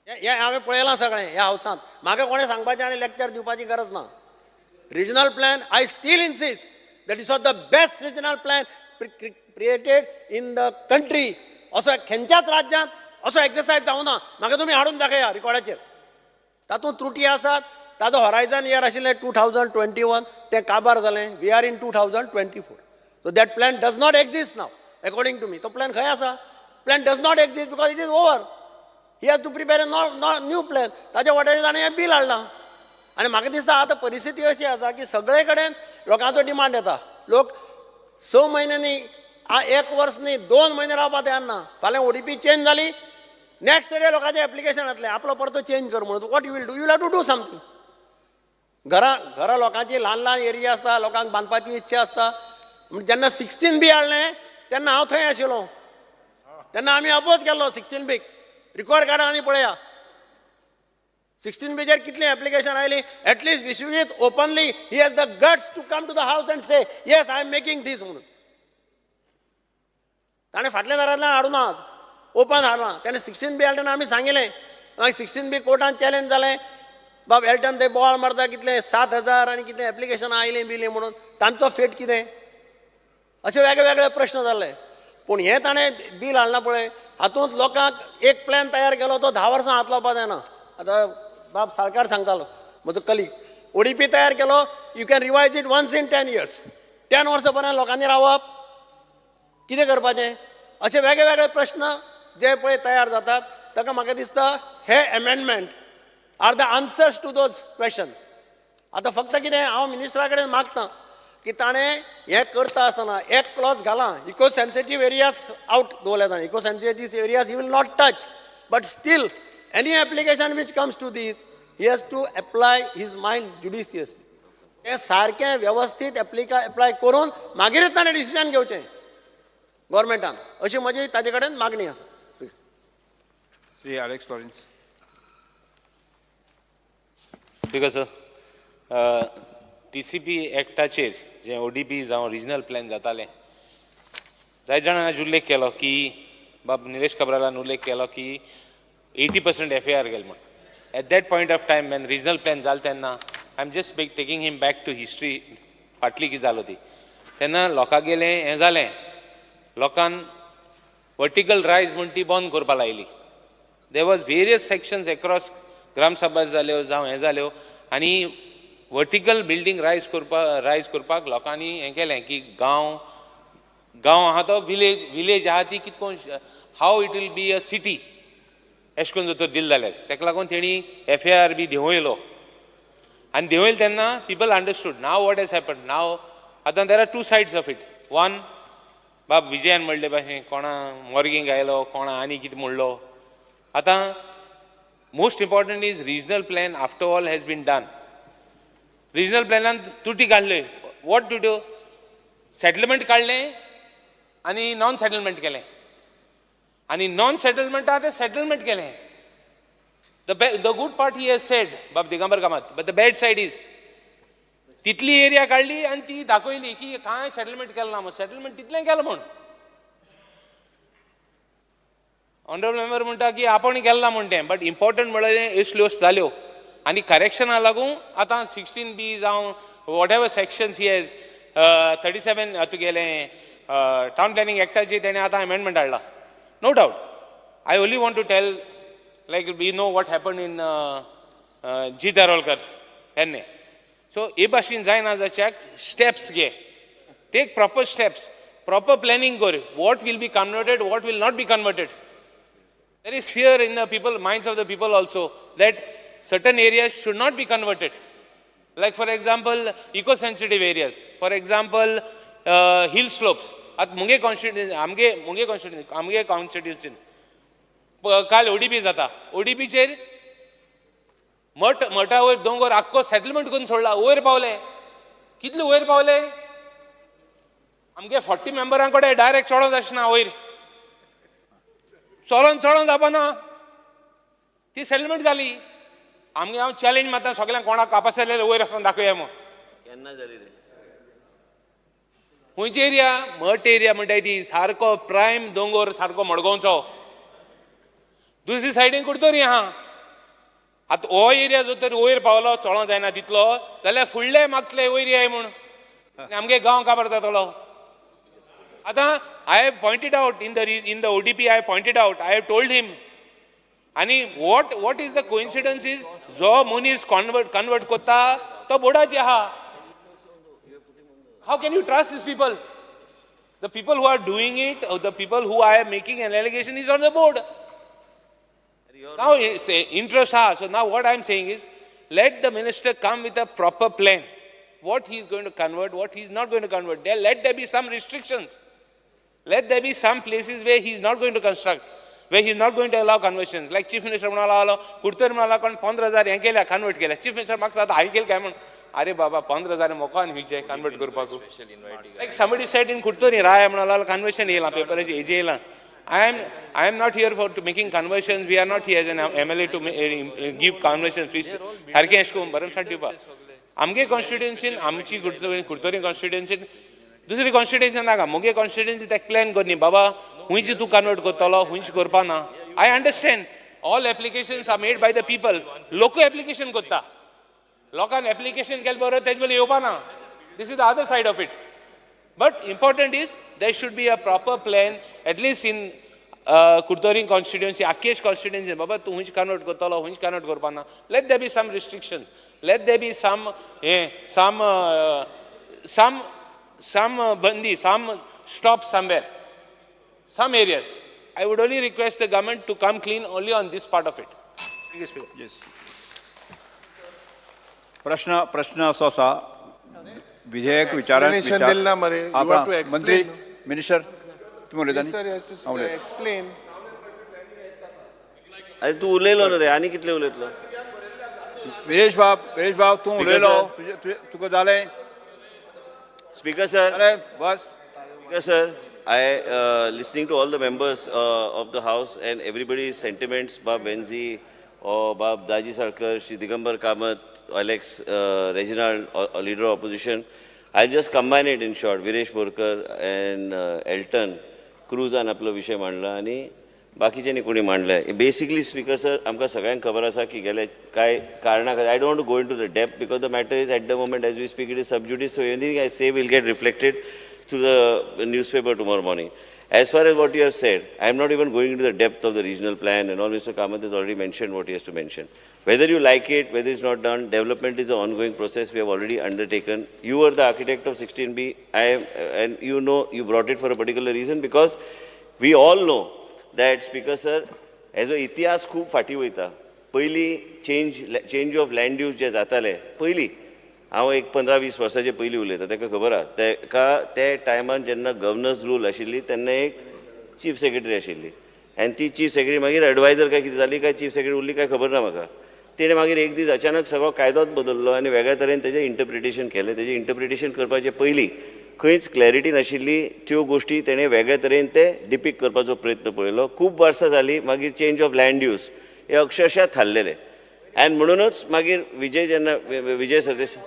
हें हांवें पळयलां सगळें ह्या हावसांत. म्हाका कोणें सांगपाचें आनी लेक्चर दिवपाची गरज ना. Regional plan, I still insist that is the best regional plan created in the country. असो खंयच्याच राज्यांत असो एक्सरसायज जावना. म्हाका तुमी हाडून दाखया रिकॉर्डाचेर. तातूंत त्रुटी आसात. ताजो हॉरायझन इयर आशिल्लें 2021, तें काबार जालें. We are in 2024. So that plan does not exist now according to me. तो प्लॅन खंय आसा? Plan does not exist because it is over. He has to prepare a new plan. ताच्या वाटेर ताणें हें बील हाडलां. आनी म्हाका दिसता आतां परिस्थिती अशी आसा की सगळे कडेन लोकांचो डिमांड येता. लोक 6 म्हयन्यांनी 1 वर्स न्ही 2 म्हयने रावपाक तयार ना. फाल्यां ODP चेंज जाली, नेक्स्ट डे लोकांचें एप्लिकेशन येतलें आपलो परतो चेंज कर म्हणून. What you will do? You have to do something. घरां लोकांची ल्हान ल्हान एरिया आसता, लोकांक बांदपाची इच्छा आसता. जेन्ना 16B हाडलें तेन्ना हांव थंय आशिल्लो. तेन्ना आमी अपोज केल्लो 16B. रिकॉर्ड काडा आनी पळया 16Bचेर कितली एप्लिकेशन आयली. At least Vishwajeet openly he has the guts to come to the house and say yes I am making this म्हणून. ताणें फाटल्या दारांतल्यान हाडूना, ओपन हाडलां. ताणें 16B हाडटना आमी सांगिल्लें. मागीर 16B कोर्टान चॅलेंज जालें. बाब एल्टन थंय बोवाळ मारता कितले 7,000 आनी कितें एप्लिकेशनां आयलीं बिलीं म्हणून. तांचो फेट कितें? अशे वेगळे वेगळे प्रश्न जाल्ले. पूण हें ताणें बील हाडलां पळय, हातूंत लोकांक एक प्लॅन तयार केलो तो 10 वर्सां हात लावपाक जायना. आतां बाब साळकार सांगतालो म्हजो कलीग, ODP तयार केलो, you can revise it once in 10 years. 10 वर्सां पर्यंत लोकांनी रावप, कितें करपाचें? अशे वेगळे वेगळे प्रश्न जे पळय तयार जातात ताका म्हाका दिसता हे amendment are the answers to those questions. आतां फक्त कितें हांव मिनिस्टरा कडेन मागतां की ताणें हें करता आसतना एक क्लॉज घाला, इको सेन्सिटीव एरियाज आउट दवरल्या ताणें, eco sensitive areas he will not touch, but still any application which comes to this he has to apply his mind judiciously. तें सारकें वेवस्थीत एप्लाय करून मागीरच ताणें डिसिजन घेवचें गव्हर्मेंटान, अशी म्हजी ताजे कडेन मागणी आसा. Shri Alex Lawrence. Because TCP एक्टाचेर जे ODP जावं रिजनल प्लॅन जाताले, जाय जाणांनी आज उल्लेख केलो की बाब निलेश काब्रालान उल्लेख केलो की 80% FAR गेले म्हण. At that point of time when regional plan जालो तेन्ना I am just taking him back to history, फाटली कितें जालो ती, तेन्ना लोकांक गेलें हें जालें, लोकांन वर्टिकल रायज म्हण ती बंद करपा लायली. There was various sections across gram sabha जाल्यो जावं हें जाल्यो आनी वर्टिकल बिल्डींग रायज करपाक लोकांनी हें केलें की गांव आहा तो विलेज आहा ती कितकोन how it will be a city अशें करून जर तर दिलें जाल्यार ताका लागून तेणी FAR बी देंवयलो आनी देंवयलो तेन्ना people understood. Now what has happen now, आतां there are 2 sides of it. One, बाब विजयान म्हणले भाशेन कोणा मॉर्गिंग आयलो, कोणा आनी कितें म्हणलो. आतां most important is regional plan after all has been done. Regional प्लॅनान तुटी काडल्यो. वॉट टू डू, सेटलमेंट काडलें आनी नॉन सेटलमेंट केलें आनी नॉन सेटलमेंटा तें सेटलमेंट केलें. The good part he has said बाब Digambar Kamat, but the bad side is तितली एरिया काडली आनी ती दाखयली की कांय सेटलमेंट केलें ना म्हूण. सेटलमेंट तितलें केलें म्हूण ऑनरेबल मेंबर म्हणटा की आपण केलें ना म्हूण तें, बट इम्पॉर्टंट म्हळ्यार असल्यो जाल्यो आनी करेक्शना लागून आतां 16B जावं whatever sections he has 37 तुगेलें टावन प्लॅनिंग एक्टाची तेणें आतां अमेंडमेंट हाडला. No doubt. I only want to tell like we know what happen in G Darolkar हेन्ने. सो हे भाशेन जायना जाच्याक स्टेप्स घे, take proper steps, proper planning कर. What will be converted, what will not be converted. There is fear in the minds of the people also that certain areas should not be converted. Like for example, eco-sensitive areas. For example, hill slopes. At Munge constituency. काल ODP जाता. ODP chair मठा वयर दोंगर आख्खो settlement करून सोडला. वयर पावले. कितले वयर पावले? आमगे 40 मेंबरांकडे डायरेक्ट चोडों जाचना वयर. चोलोन जावपाना ती सेटलमेंट जाली. आमगे हांव चॅलेंज मारता सगळ्यांक कोणाक कापासलेले वयर वचून दाखोवया म्हूण. केन्ना जाली रे? खंयची एरिया? मठ एरिया म्हणटाय ती सारको प्रायम दोंगर सारको मडगांवचो. दुसरी सायडीन कुडतोरी आहा. आतां हो एरिया जर तर वयर पावलो चोळो जायना तितलो जाल्यार फुडले मागतले वयर येय म्हूण आमगे गांव काबार जातलो. आतां I have pointed out in the ODP, I have pointed out, I have told him. आणि what is the coincidence is जो मनीस convert कोत्ता तो बोर्डाचे आहा. How can you trust these people? The people who are doing it, or the people who are making an allegation is on the board. Now say interest ha. So now what I am saying is, let the minister come with a proper plan. What he is going to convert, what he is not going to convert. Let there be some restrictions. Let there be some places where he is not going to construct, where he is not going to allow conversions. Like Chief Minister म्हणाला कुडतोरी म्हणाला कोण 15,000 हें केल्या convert केल्या. Chief Minister म्हाका सांगता हांवें केलें काय म्हण. अरे बाबा 15,000 मोकान हुयचे कन्वर्ट करपाक. Like somebody said in Curtorim राय म्हणाला कन्वर्शन येयलां पेपराचेर हेजे येयलां. I am not here for making conversions. We are not here as an MLA to give conversions. Please सारकें अशें करून भरमसाट दिवपाक. आमगे कॉन्स्टिट्युएन्सीन आमची कुडतोरी कॉन्स्टिट्युएन्सीन दुसरी कॉन्स्टिट्युएन्सी नाका. मुगे कॉन्स्टिट्युएन्सी तेका प्लॅन कर न्ही बाबा हुंयची तूं कन्वर्ट करतलो हुंयची करपा ना. I understand all applications are made by the people. लोक एप्लिकेशन करता. लोकांन एप्लिकेशन केलें बरोबर तेजे वेळी येवपा ना. This is the other side of it. But important is there should be a proper plan at least in Curtorim constituency आख्खेच कॉन्स्टिट्युएन्सी बाबा तूं हुंयची कन्वर्ट करतलो हुंयची कन्वर्ट करपा ना. Let there be some restrictions. Let there be some bandi, some stop somewhere, some areas. I would only request the government to come clean only on this part of it. Yes. प्रश्न असो आसा विधेयक विचारान मंत्री minister तुम्ही उलयता न्ही? अरे तू उलयलो न्हू रे, आनी कितले उलयतलो? विरेश बाब तूं उलयलो, तुका जालें? Speaker sir, अरे बस. Speaker sir, I listening to all the members of the House and everybody's sentiments, Bab Benzi or Bab Daji Sarkar, Shri Digambar Kamath, Alex Reginald, leader of opposition. I'll just combine it in short. Viresh Borkar and Elton, Cruzan आपलो विषय मांडला आणि बाकीच्यांनी कोणी मांडलाय. Basically, Speaker sir, आमकां सगळ्यांक खबर आसा की गेले काय कारणां I don't want to go into the depth because the matter is at the moment as we speak it is sub judice. So anything I say will get reflected to the newspaper tomorrow morning. As far as what you have said, I am not even going into the depth of the regional plan and all. Mr. Kamath has already mentioned what he has to mention. Whether you like it, whether it's not done, development is an ongoing process we have already undertaken. You were the architect of 16B, and you know you brought it for a particular reason because we all know that, Speaker sir, as a इतिहास खूप फाटी वयता. पयली change of land use जे जाताले पयली हांव एक 15-20 वर्सांचे पयलीं उलयता ताका खबर आहा ताका ते टायमान जेन्ना गव्हर्नर्स रूल आशिल्ली तेन्ना एक चीफ सेक्रेटरी आशिल्ली आनी ती चीफ सेक्रेटरी मागीर एडवायजर काय कितें जाली काय चीफ सेक्रेटरी उरली काय खबर ना म्हाका. तेणें मागीर एक दीस अचानक सगळो कायदोच बदललो आनी वेगळ्या तरेन तेजें इंटरप्रिटेशन केलें. तेजें इंटरप्रिटेशन करपाचे पयलीं खंयच क्लॅरिटी नाशिल्ली. त्यो गोश्टी तेणें वेगळ्या तरेन ते डिपिक्ट करपाचो प्रयत्न पळयलो. खूब वर्सां जालीं. मागीर चेंज ऑफ लँड यूज हे अक्षरशः थारलेले आनी म्हणूनच मागीर विजय सरदेसाय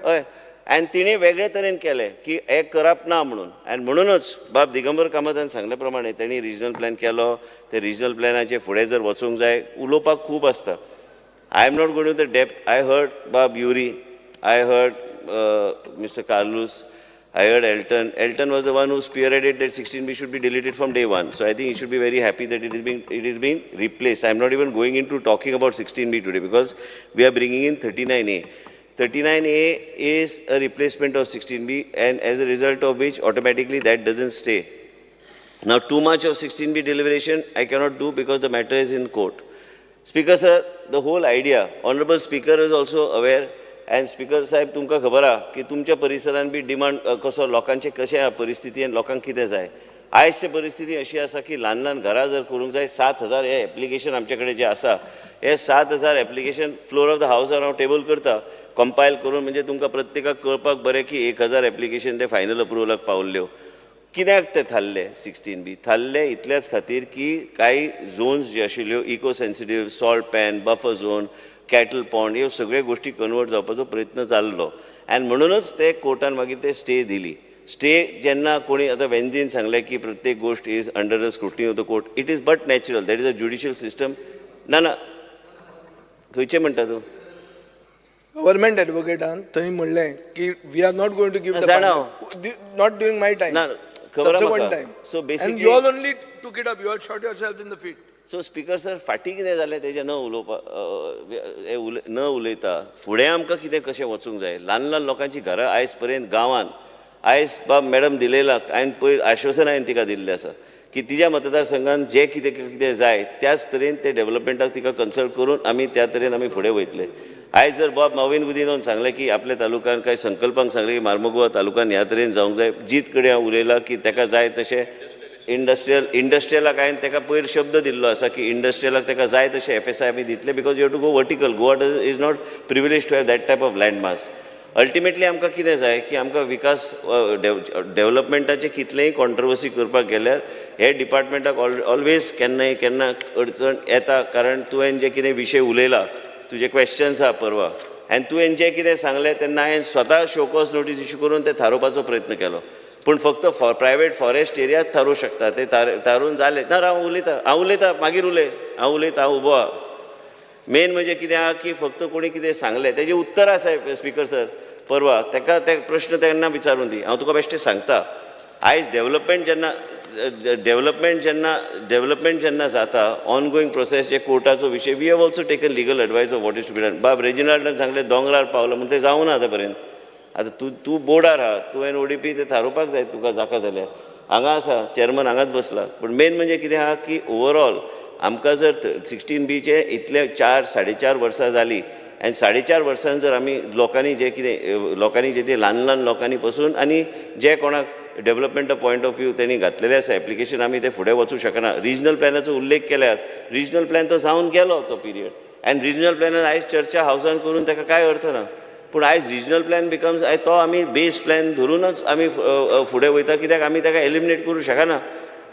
हय आनी तिणें वेगळे तरेन केलें की हें करप ना म्हणून. आनी म्हणूनच बाब दिगंबर कामतान सांगल्या प्रमाणे तेणी रिजनल प्लॅन केलो. ते रिजनल प्लॅनाचे फुडें जर वचूंक जाय उलोवपाक खूब आसता. I am not going to the depth. I heard बाब Yuri, I heard Mr. Carlos, I heard Elton. Elton was the one who spearheaded that 16B should be deleted from day one. So I think he should be very happy that it is being replaced. I am not even going into talking about 16B today because we are bringing in 39A. 39A is a replacement of 16B and as a result of which automatically that doesn't stay. Now too much of 16B deliberation I cannot do because the matter is in court. Speaker sir, the whole idea, Honorable Speaker is also aware. And Speaker साहेब तुमकां खबर आहा की तुमच्या परिसरान बी demand कसो लोकांचे कशें आहा परिस्थिती आनी लोकांक कितें जाय. आयजची परिस्थिती अशी आसा की ल्हान ल्हान घरां जर करूंक जाय 7,000 हे एप्लिकेशन आमचे कडेन जे आसा हे 7,000 एप्लिकेशन फ्लोर ऑफ द हावसार हांव टेबल करता कंपायल करून म्हणजे तुमकां प्रत्येकाक कळपाक बरें की 1,000 एप्लिकेशन ते फायनल अप्रुवलाक पावल्ल्यो. कित्याक ते थारले 16B? थारले इतल्याच खातीर की कांय झोन्स जे आशिल्ल्यो eco sensitive, salt pan, buffer zone, cattle pond ह्यो सगळ्यो गोष्टी कन्वर्ट जावपाचो प्रयत्न जाल्लो आनी म्हणूनच ते कोर्टान मागीर ते स्टे दिली. स्टे जेन्ना कोणी आतां वेंजीन सांगलें की प्रत्येक गोष्ट is under the scrutiny of the court, it is but natural. That is a judicial system. ना खंयचें म्हणटा तूं? गव्हर्नमेंट एडवोकेटान थंय म्हणलें की we are not going to give not during my time. ना खबर time. So And basically you all only took it up. You all shot yourselves in the feet. So speaker sir फाटीं कितें जालें तेजें न उलयता फुडें आमकां कितें कशें वचूंक जाय. ल्हान ल्हान लोकांची घरां आयज पर्यंत गांवांत आयज बाब मॅडम दिलेलाक हांवें पयर आश्वासन हांवें तिका दिल्लें आसा की तिच्या मतदारसंघात जे कितें जाय त्याच तरेन ते डेव्हलपमेंटाक तिका कन्सल्ट करून आमी त्या तरेन आमी फुडें वयतले. आयज जर बाब नवीन बुदीन सांगलें की आपल्या तालुक्यान कांय संकल्पांक सांगलें की मार्मगोवा तालुक्यान ह्या तरेन जावंक जाय. जीत कडेन हांव उलयलां की ताका जाय तशें इंडस्ट्रियलाक हांवें ताका पयर शब्द दिल्लो आसा की इंडस्ट्रियलाक ताका जाय तशें FSI आमी दितले because you have to go vertical. Goa is not privilege to have that type of land mass. Ultimately आमकां कितें जाय की आमकां विकास डेव्हलपमेंटाचें कितलेंय कॉन्ट्रोवर्सी करपाक गेल्यार हे डिपार्टमेंटाक ऑलवेज केन्ना अडचण येता. कारण तुवें जे कितें विशय उलयला तुजे क्वेश्चन्स आहा परवा आनी तुवें जें कितें सांगलें तेन्ना हांवें स्वता शोकॉज नोटीस इश्यू करून तें थारोवपाचो प्रयत्न केलो. पूण फक्त प्रायवेट फॉरेस्ट एरियात थारोवं शकता. ते थारून जालें ना. हांव उलयतां मागीर हांव उलयतां हांव उबो आहा. मेन म्हणजे कितें आहा की फक्त कोणी कितें सांगलें तेजें उत्तर आसा स्पीकर सर परवा ताका ते प्रश्न तेन्ना विचारून दी. हांव तुका बेश्टें सांगता आयज डेव्हलपमेंट जेन्ना जाता ऑनगोईंग प्रोसेस जे कोर्टाचो विशय we have also taken legal advice of what is to be done. बाब रेजिनाल्डान सांगलें दोंगरार पावलो म्हणून तें जावं ना आतां पर्यंत. आतां तूं बोर्डार आहा तुवें ODP ते थारोवपाक जाय तुका जाका जाल्यार. हांगा आसा चेअरमन हांगाच बसला पूण मेन म्हणजे कितें आहा की ओवरऑल आमकां जर 16B इतले 4-4.5 वर्सां जाली आनी 4.5 वर्सांत जर आमी लोकांनी जे ते ल्हान लोकांनी पासून आनी जे कोणाक डेव्हलपमेंटा पॉयंट ऑफ व्यू त्यांनी घातलेले आसा एप्लिकेशन आमी ते फुडें वचूं शकना रिजनल प्लॅनाचो उल्लेख केल्यार रिजनल प्लॅन तो जावन गेलो तो पिरियड आनी रिजनल प्लॅनान आयज चर्चा हावसान करून ताका कांय अर्थ ना पूण आयज रिजनल प्लॅन बिकम्स तो आमी बेस प्लॅन धरूनच आमी फुडें वयता कित्याक आमी ताका एलिमिनेट करूं शकना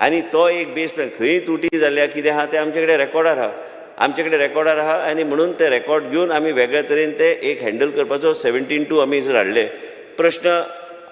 आनी तो एक बेस प्लॅन खंय त्रुटी जाल्या कितें आहा ते आमचे कडेन रेकॉर्डार आहा आनी म्हणून ते रेकॉर्ड घेवन आमी वेगळ्या तरेन ते एक हँडल करपाचो 17-2 आमी जर हाडले प्रश्न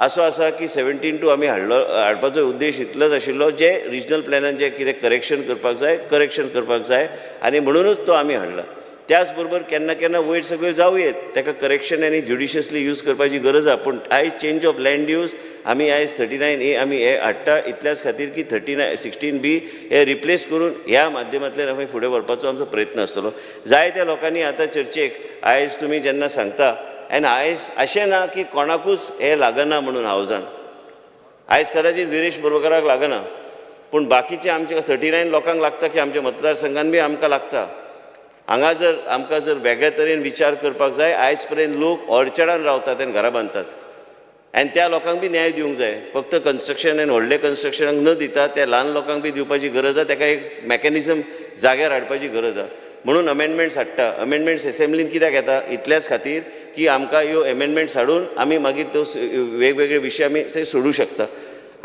असो आसा की 17-2 आमी हाडपाचो उद्देश इतलोच आशिल्लो जे रिजनल प्लॅनान जे कितें करेक्शन करपाक जाय आनी म्हणूनच तो आमी हाडला त्याच बरोबर केन्ना केन्ना वयर सकयल जावं येत ताका करेक्शन आनी ज्युडिशियसली यूज करपाची गरज आहा पूण आयज चेंज ऑफ लँड यूज आमी आयज 39A आमी हे हाडटा इतल्याच खातीर की 16B हे रिप्लेस करून ह्या माध्यमांतल्यान आमी फुडें व्हरपाचो आमचो प्रयत्न आसतलो जायत्या लोकांनी आतां चर्चेक आयज तुमी जेन्ना सांगता आनी आयज अशें ना की कोणाकूच हे लागना म्हणून हावजान आयज कदाचित विरेश बोरकाराक लागना पूण बाकीचे आमचे 39 लोकांक लागता की आमच्या मतदारसंघान बी आमकां लागता हांगा जर आमकां जर वेगळ्या तरेन विचार करपाक जाय आयज पर्यंत लोक ऑर्चर्डान रावतात आनी घरां बांदतात आनी त्या लोकांक बी न्याय दिवंक जाय फक्त कन्स्ट्रक्शन आनी व्हडले कन्स्ट्रक्शनाक न दिता त्या ल्हान लोकांक बी दिवपाची गरज आहा ताका एक मेकॅनिझम जाग्यार हाडपाची गरज आहा म्हणून अमेंडमेंट्स हाडटा अमेंडमेंट्स असेंब्लीन कित्याक येता इतल्याच खातीर की आमकां ह्यो अमेंडमेंट्स हाडून आमी मागीर तो वेगवेगळे विशय आमी ते सोडूंक शकता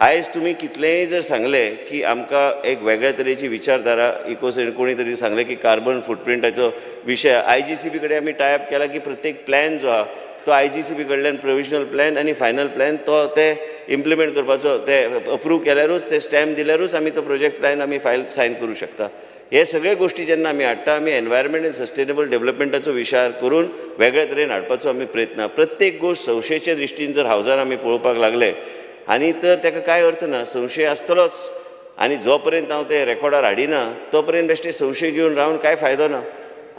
आयज तुमी कितलेंय जर सांगलें की आमकां एक वेगळ्या तरेची विचारधारा कोणी तरी सांगलें की कार्बन फुटप्रिंटाचो विशय IGCB कडेन आमी टायप केला की प्रत्येक प्लॅन जो आहा तो IGCB कडल्यान प्रोविजनल प्लॅन आनी फायनल प्लॅन तो ते इम्प्लिमेंट करपाचो ते अप्रूव केल्यारूच ते स्टॅम्प दिल्यारूच आमी तो प्रोजेक्ट प्लॅन आमी फायल सायन करूं शकता हे सगळे गोष्टी जेन्ना आमी हाडटा आमी एनवायरमेंट आनी सस्टेनेबल डेव्हलपमेंटाचो विचार करून वेगळ्या तरेन हाडपाचो आमी प्रयत्न प्रत्येक गोश्ट संशयाचे दृश्टीन जर हावजान आमी पळोवपाक लागले आनी तर ताका कांय अर्थ ना संशय आसतलोच आनी जो पर्यंत हांव ते रेकॉर्डार हाडिना तो पर्यंत बेश्टे संशय घेवन रावन कांय फायदो ना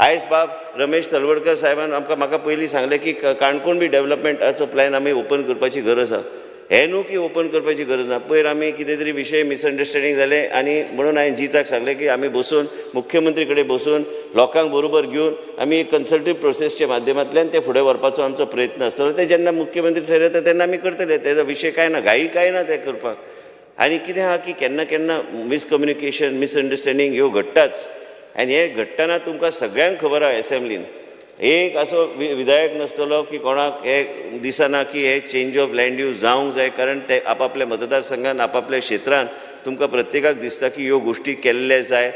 आयज बाब रमेश तलवडकर साहेबान म्हाका पयलीं सांगलें की काणकोण बी डेव्हलपमेंटाचो प्लॅन आमी ओपन करपाची गरज आहा हे न्हू की ओपन करपाची गरज ना पयर आमी कितें तरी विशय मिसअंडरस्टँडींग जाले आनी म्हणून हांवें जिताक सांगलें की आमी बसून मुख्यमंत्री कडेन बसून लोकांक बरोबर घेवन आमी एक कन्सल्टेटिव्ह प्रोसेसच्या माध्यमांतल्यान ते फुडें व्हरपाचो आमचो प्रयत्न आसतलो ते जेन्ना मुख्यमंत्री ठरयता तेन्ना आमी करतले तेजो विशय कांय ना घाई कांय ना ते करपाक आनी कितें आहा की केन्ना केन्ना मिसकम्युनिकेशन मिसअंडरस्टँडींग ह्यो घडटाच आनी हे घडटना तुमकां सगळ्यांक खबर आहा एसेंब्लीन एक असो विधायक नासतलो की कोणाक हे दिसना की हे चेंज ऑफ लँड यूज जावंक जाय कारण ते आपापल्या मतदारसंघान आपापल्या क्षेत्रांत तुमकां प्रत्येकाक दिसता की ह्यो गोश्टी केल्ले जाय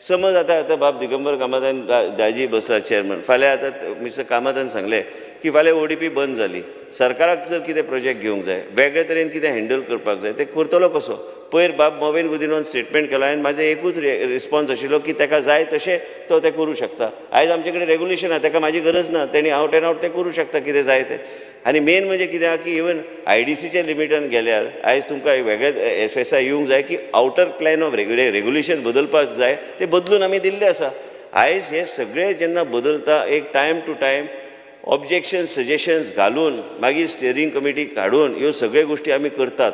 समज आतां बाब दिगंबर कामतान दाजी बसला चेअरमन फाल्यां आतां मिस्टर कामतान सांगलें की फाल्यां ODP बंद जाली सरकाराक जर कितें प्रोजेक्ट घेवंक जाय वेगळे तरेन कितें हँडल करपाक जाय ते करतलो कसो पयर बाब मोवेन गुदिनोन स्टेटमेंट केलो आनी म्हाजें एकूच रिस्पॉन्स आशिल्लो की ताका जाय तशें तो तें करूं शकता आयज आमचे कडेन रेगुलेशन आहा ताका म्हाजी गरज ना तेणी आवट एंड आवट तें करूं शकता कितें जाय तें आनी मेन म्हणजे कितें आहा की इवन IDCच्या लिमिटान गेल्यार आयज तुमकां वेगळे FSI येवंक जाय की आउटर प्लॅन ऑफ रेगुलेशन बदलपाक जाय ते बदलून आमी दिल्ले आसा आयज हे सगळे जेन्ना बदलता एक time to time objections suggestions घालून मागीर स्टेरींग कमिटी काडून ह्यो सगळ्यो गोश्टी आमी करतात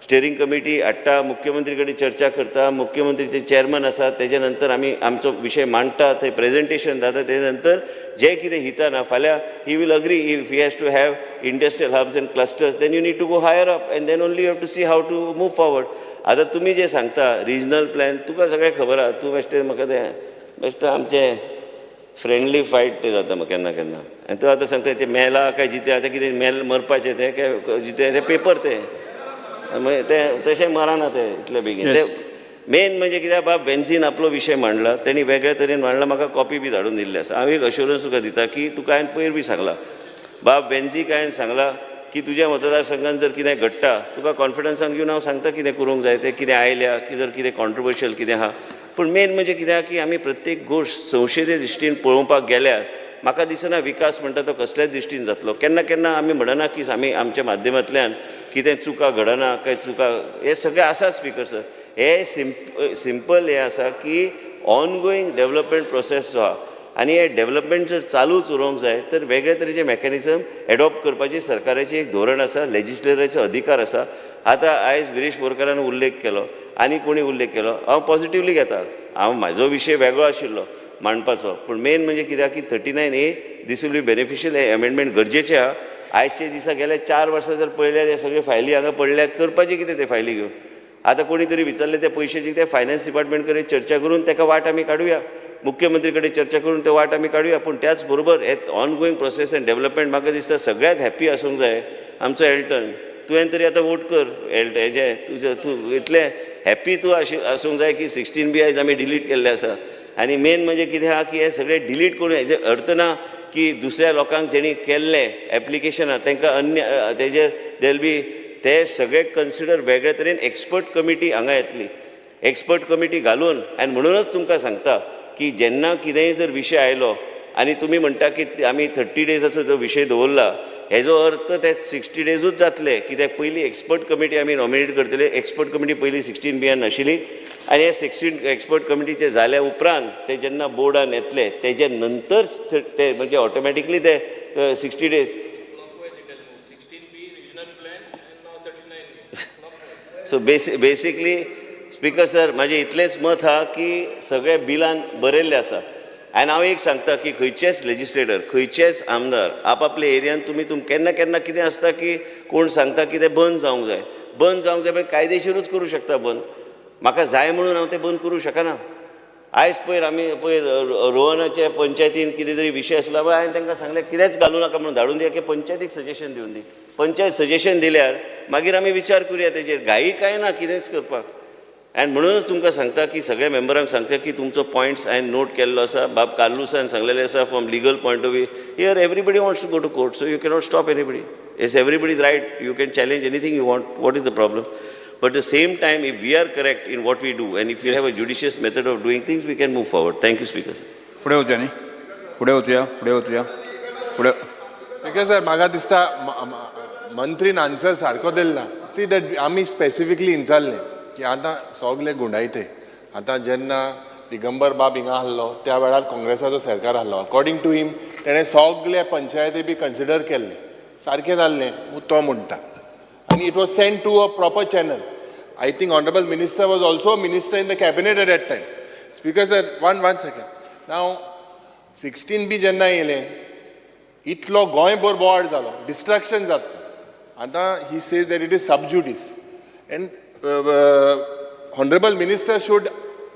स्टेरींग कमिटी हाडटा मुख्यमंत्री कडेन चर्चा करता मुख्यमंत्री ते चेअरमन आसा तेजे नंतर आमी आमचो विशय मांडटा थंय प्रेजेंटेशन जाता तेजे नंतर जे कितें हिताना फाल्यां he will agree if he has to have industrial hubs and clusters then you need to go higher up and then only you have to see how to move forward आतां तुमी जे सांगता रिजनल प्लॅन तुका सगळें खबर आहा तूं बेश्टें म्हाका तें बेश्टें आमचें फ्रेंडली फायट ते जाता केन्ना केन्ना आनी तूं आतां सांगता तें मेला काय जिते आतां कितें मेल मरपाचें तें काय जिते तें पेपर ते तशें मराना ते इतले बेगीन ते मेन म्हणजे कित्याक बाब बेन्झीन आपलो विशय मांडला तेणी वेगळ्या तरेन मांडला म्हाका कॉपी बी धाडून दिल्ली आसा हांव एक अश्युरन्स तुका दिता की तुका हांवें पयर बी सांगला बाब बेन्झीक हांवें सांगला की तुज्या मतदारसंघान जर कितें घडटा तुका कॉन्फिडन्सान घेवन हांव सांगता कितें करूंक जाय तें कितें आयल्या जर कितें कॉन्ट्रोवर्शियल कितें आहा पूण मेन म्हणजे कित्याक की आमी प्रत्येक गोश्ट संशयते दृश्टीन पळोवपाक गेल्यार म्हाका दिसना विकास म्हणटा तो कसल्याच दृश्टीन जातलो केन्ना केन्ना आमी म्हणना की आमी आमच्या माध्यमांतल्यान कितें चुका घडना काय चुका हे सगळें आसा स्पिकर्स हे सिंपल हे आसा की ऑनगोईंग डेव्हलपमेंट प्रोसेस जो आहा आनी हे डेव्हलपमेंट जर चालूच उरोवंक जाय तर वेगळे तरेचे मेकॅनिझम एडॉप्ट करपाची सरकाराची एक धोरण आसा लेजिस्लेटराचो अधिकार आसा आतां आयज गिरीश बोरकारान उल्लेख केलो आनी कोणी उल्लेख केलो हांव पॉझिटिव्हली घेता. म्हाजो विशय वेगळो आशिल्लो मांडपाचो, पूण मेन म्हणजे कित्याक की 39A this will be beneficial. हे अमेंडमेंट गरजेचें आहा. आयजचे दिसा गेले 4 वर्सां जर पळयल्यार हे सगळे फायली हांगा पडल्या, करपाचे कितें ते फायली घेवन. आतां कोणी तरी विचारले ते पयशांची, ते फायनान्स डिपार्टमेंट कडेन चर्चा करून ताका वाट आमी काडुया, मुख्यमंत्री कडेन चर्चा करून ते वाट आमी काडुया. पूण त्याच बरोबर हे ऑनगोईंग प्रोसेस एंड डेव्हलपमेंट म्हाका दिसता सगळ्यात हॅप्पी आसूंक जाय आमचो एल्टन. तुवें तरी आतां वोट कर हेजे, तुजें तूं इतलें हॅप्पी तूं आसूंक जाय की 16B आयज आमी डिलीट केल्ले आसा. आनी मेन म्हणजे कितें आहा की हे सगळे डिलीट करून हेजे अर्थ ना की दुसऱ्या लोकांक जेणी केल्ले एप्लिकेशनां तांकां अन्य तेजेर देल बी ते सगळे कन्सिडर वेगळे तरेन एक्सपर्ट कमिटी हांगा येतली. एक्सपर्ट कमिटी घालून आनी म्हणूनच तुमकां सांगता की जेन्ना कितेंय जर विशय आयलो आनी तुमी म्हणटा की आमी 30 डेजाचो जो विशय दवरला, हेजो अर्थ ते 60 डेजूच जातले, कित्याक पयलीं एक्सपर्ट कमिटी आमी नॉमिनेट करतले. एक्सपर्ट कमिटी पयलीं 16B नाशिल्ली आनी हे 16 एक्सपर्ट कमिटीचे जाल्या उपरांत ते जेन्ना बोर्डान येतले तेजे नंतर ते म्हणजे ऑटोमॅटिकली ते 60 days. So basically speaker sir म्हाजें इतलेंच मत आहा की सगळे बिलान बरयल्लें आसा. आनी हांव एक सांगता की खंयचेच लेजिस्लेटर, खंयचेच आमदार आपआपल्या एरियान तुमी केन्ना केन्ना कितें आसता की कोण सांगता की तें बंद जावंक जाय, बंद जावंक जाय मागीर कायदेशीरूच करूं शकता बंद. म्हाका जाय म्हणून हांव तें बंद करूं शकना. आयज पयर आमी पयर रोहनाचे पंचायतीन कितें तरी विशय आसलो, हांवें तांकां सांगलें कितेंच घालूं नाका म्हणून धाडून दिया की पंचायतीक सजेशन दिवन दी. पंचायत सजेशन दिल्यार मागीर आमी विचार करुया तेजेर. घाई कांय ना कितेंच करपाक. आनी म्हणूनच तुमकां सांगता की सगळ्या मेंबरांक सांगता की तुमचो पॉयंट्स हांवें नोट केल्लो आसा. बाब कार्लुसान सांगलेलें आसा from legal point of view. Here everybody wants to go to court, so you cannot stop anybody. It's everybody's right. You can challenge anything you want. What is the problem? But at the same time, if we are correct in what we do and if we have a judicious method of doing things, we can move forward. Thank you, Speaker. फुडें वचया न्ही, फुडें वचया. Because sir, म्हाका दिसता मंत्रीन answer सारको दिला. See that आमी specifically विचारलें की आतां सगळे गुंडायते आतां जेन्ना दिगंबर बाब हिंगा आसलो त्या वेळार काँग्रेसाचो सरकार आसलो. अकॉर्डिंग टू हिम तेणें सगळे पंचायती बी कन्सिडर केल्ले, सारकें जाल्लें तो म्हणटा. And it was sent to a proper channel. I think Honorable Minister was also a minister in the cabinet at that time. Speaker sir, one second. Now, 16B जेन्ना येयलें, इतलो गोंयभर बोवाळ जालो, डिस्ट्रॅक्शन जाता. आतां he says that it is sub judice. And Honorable Minister should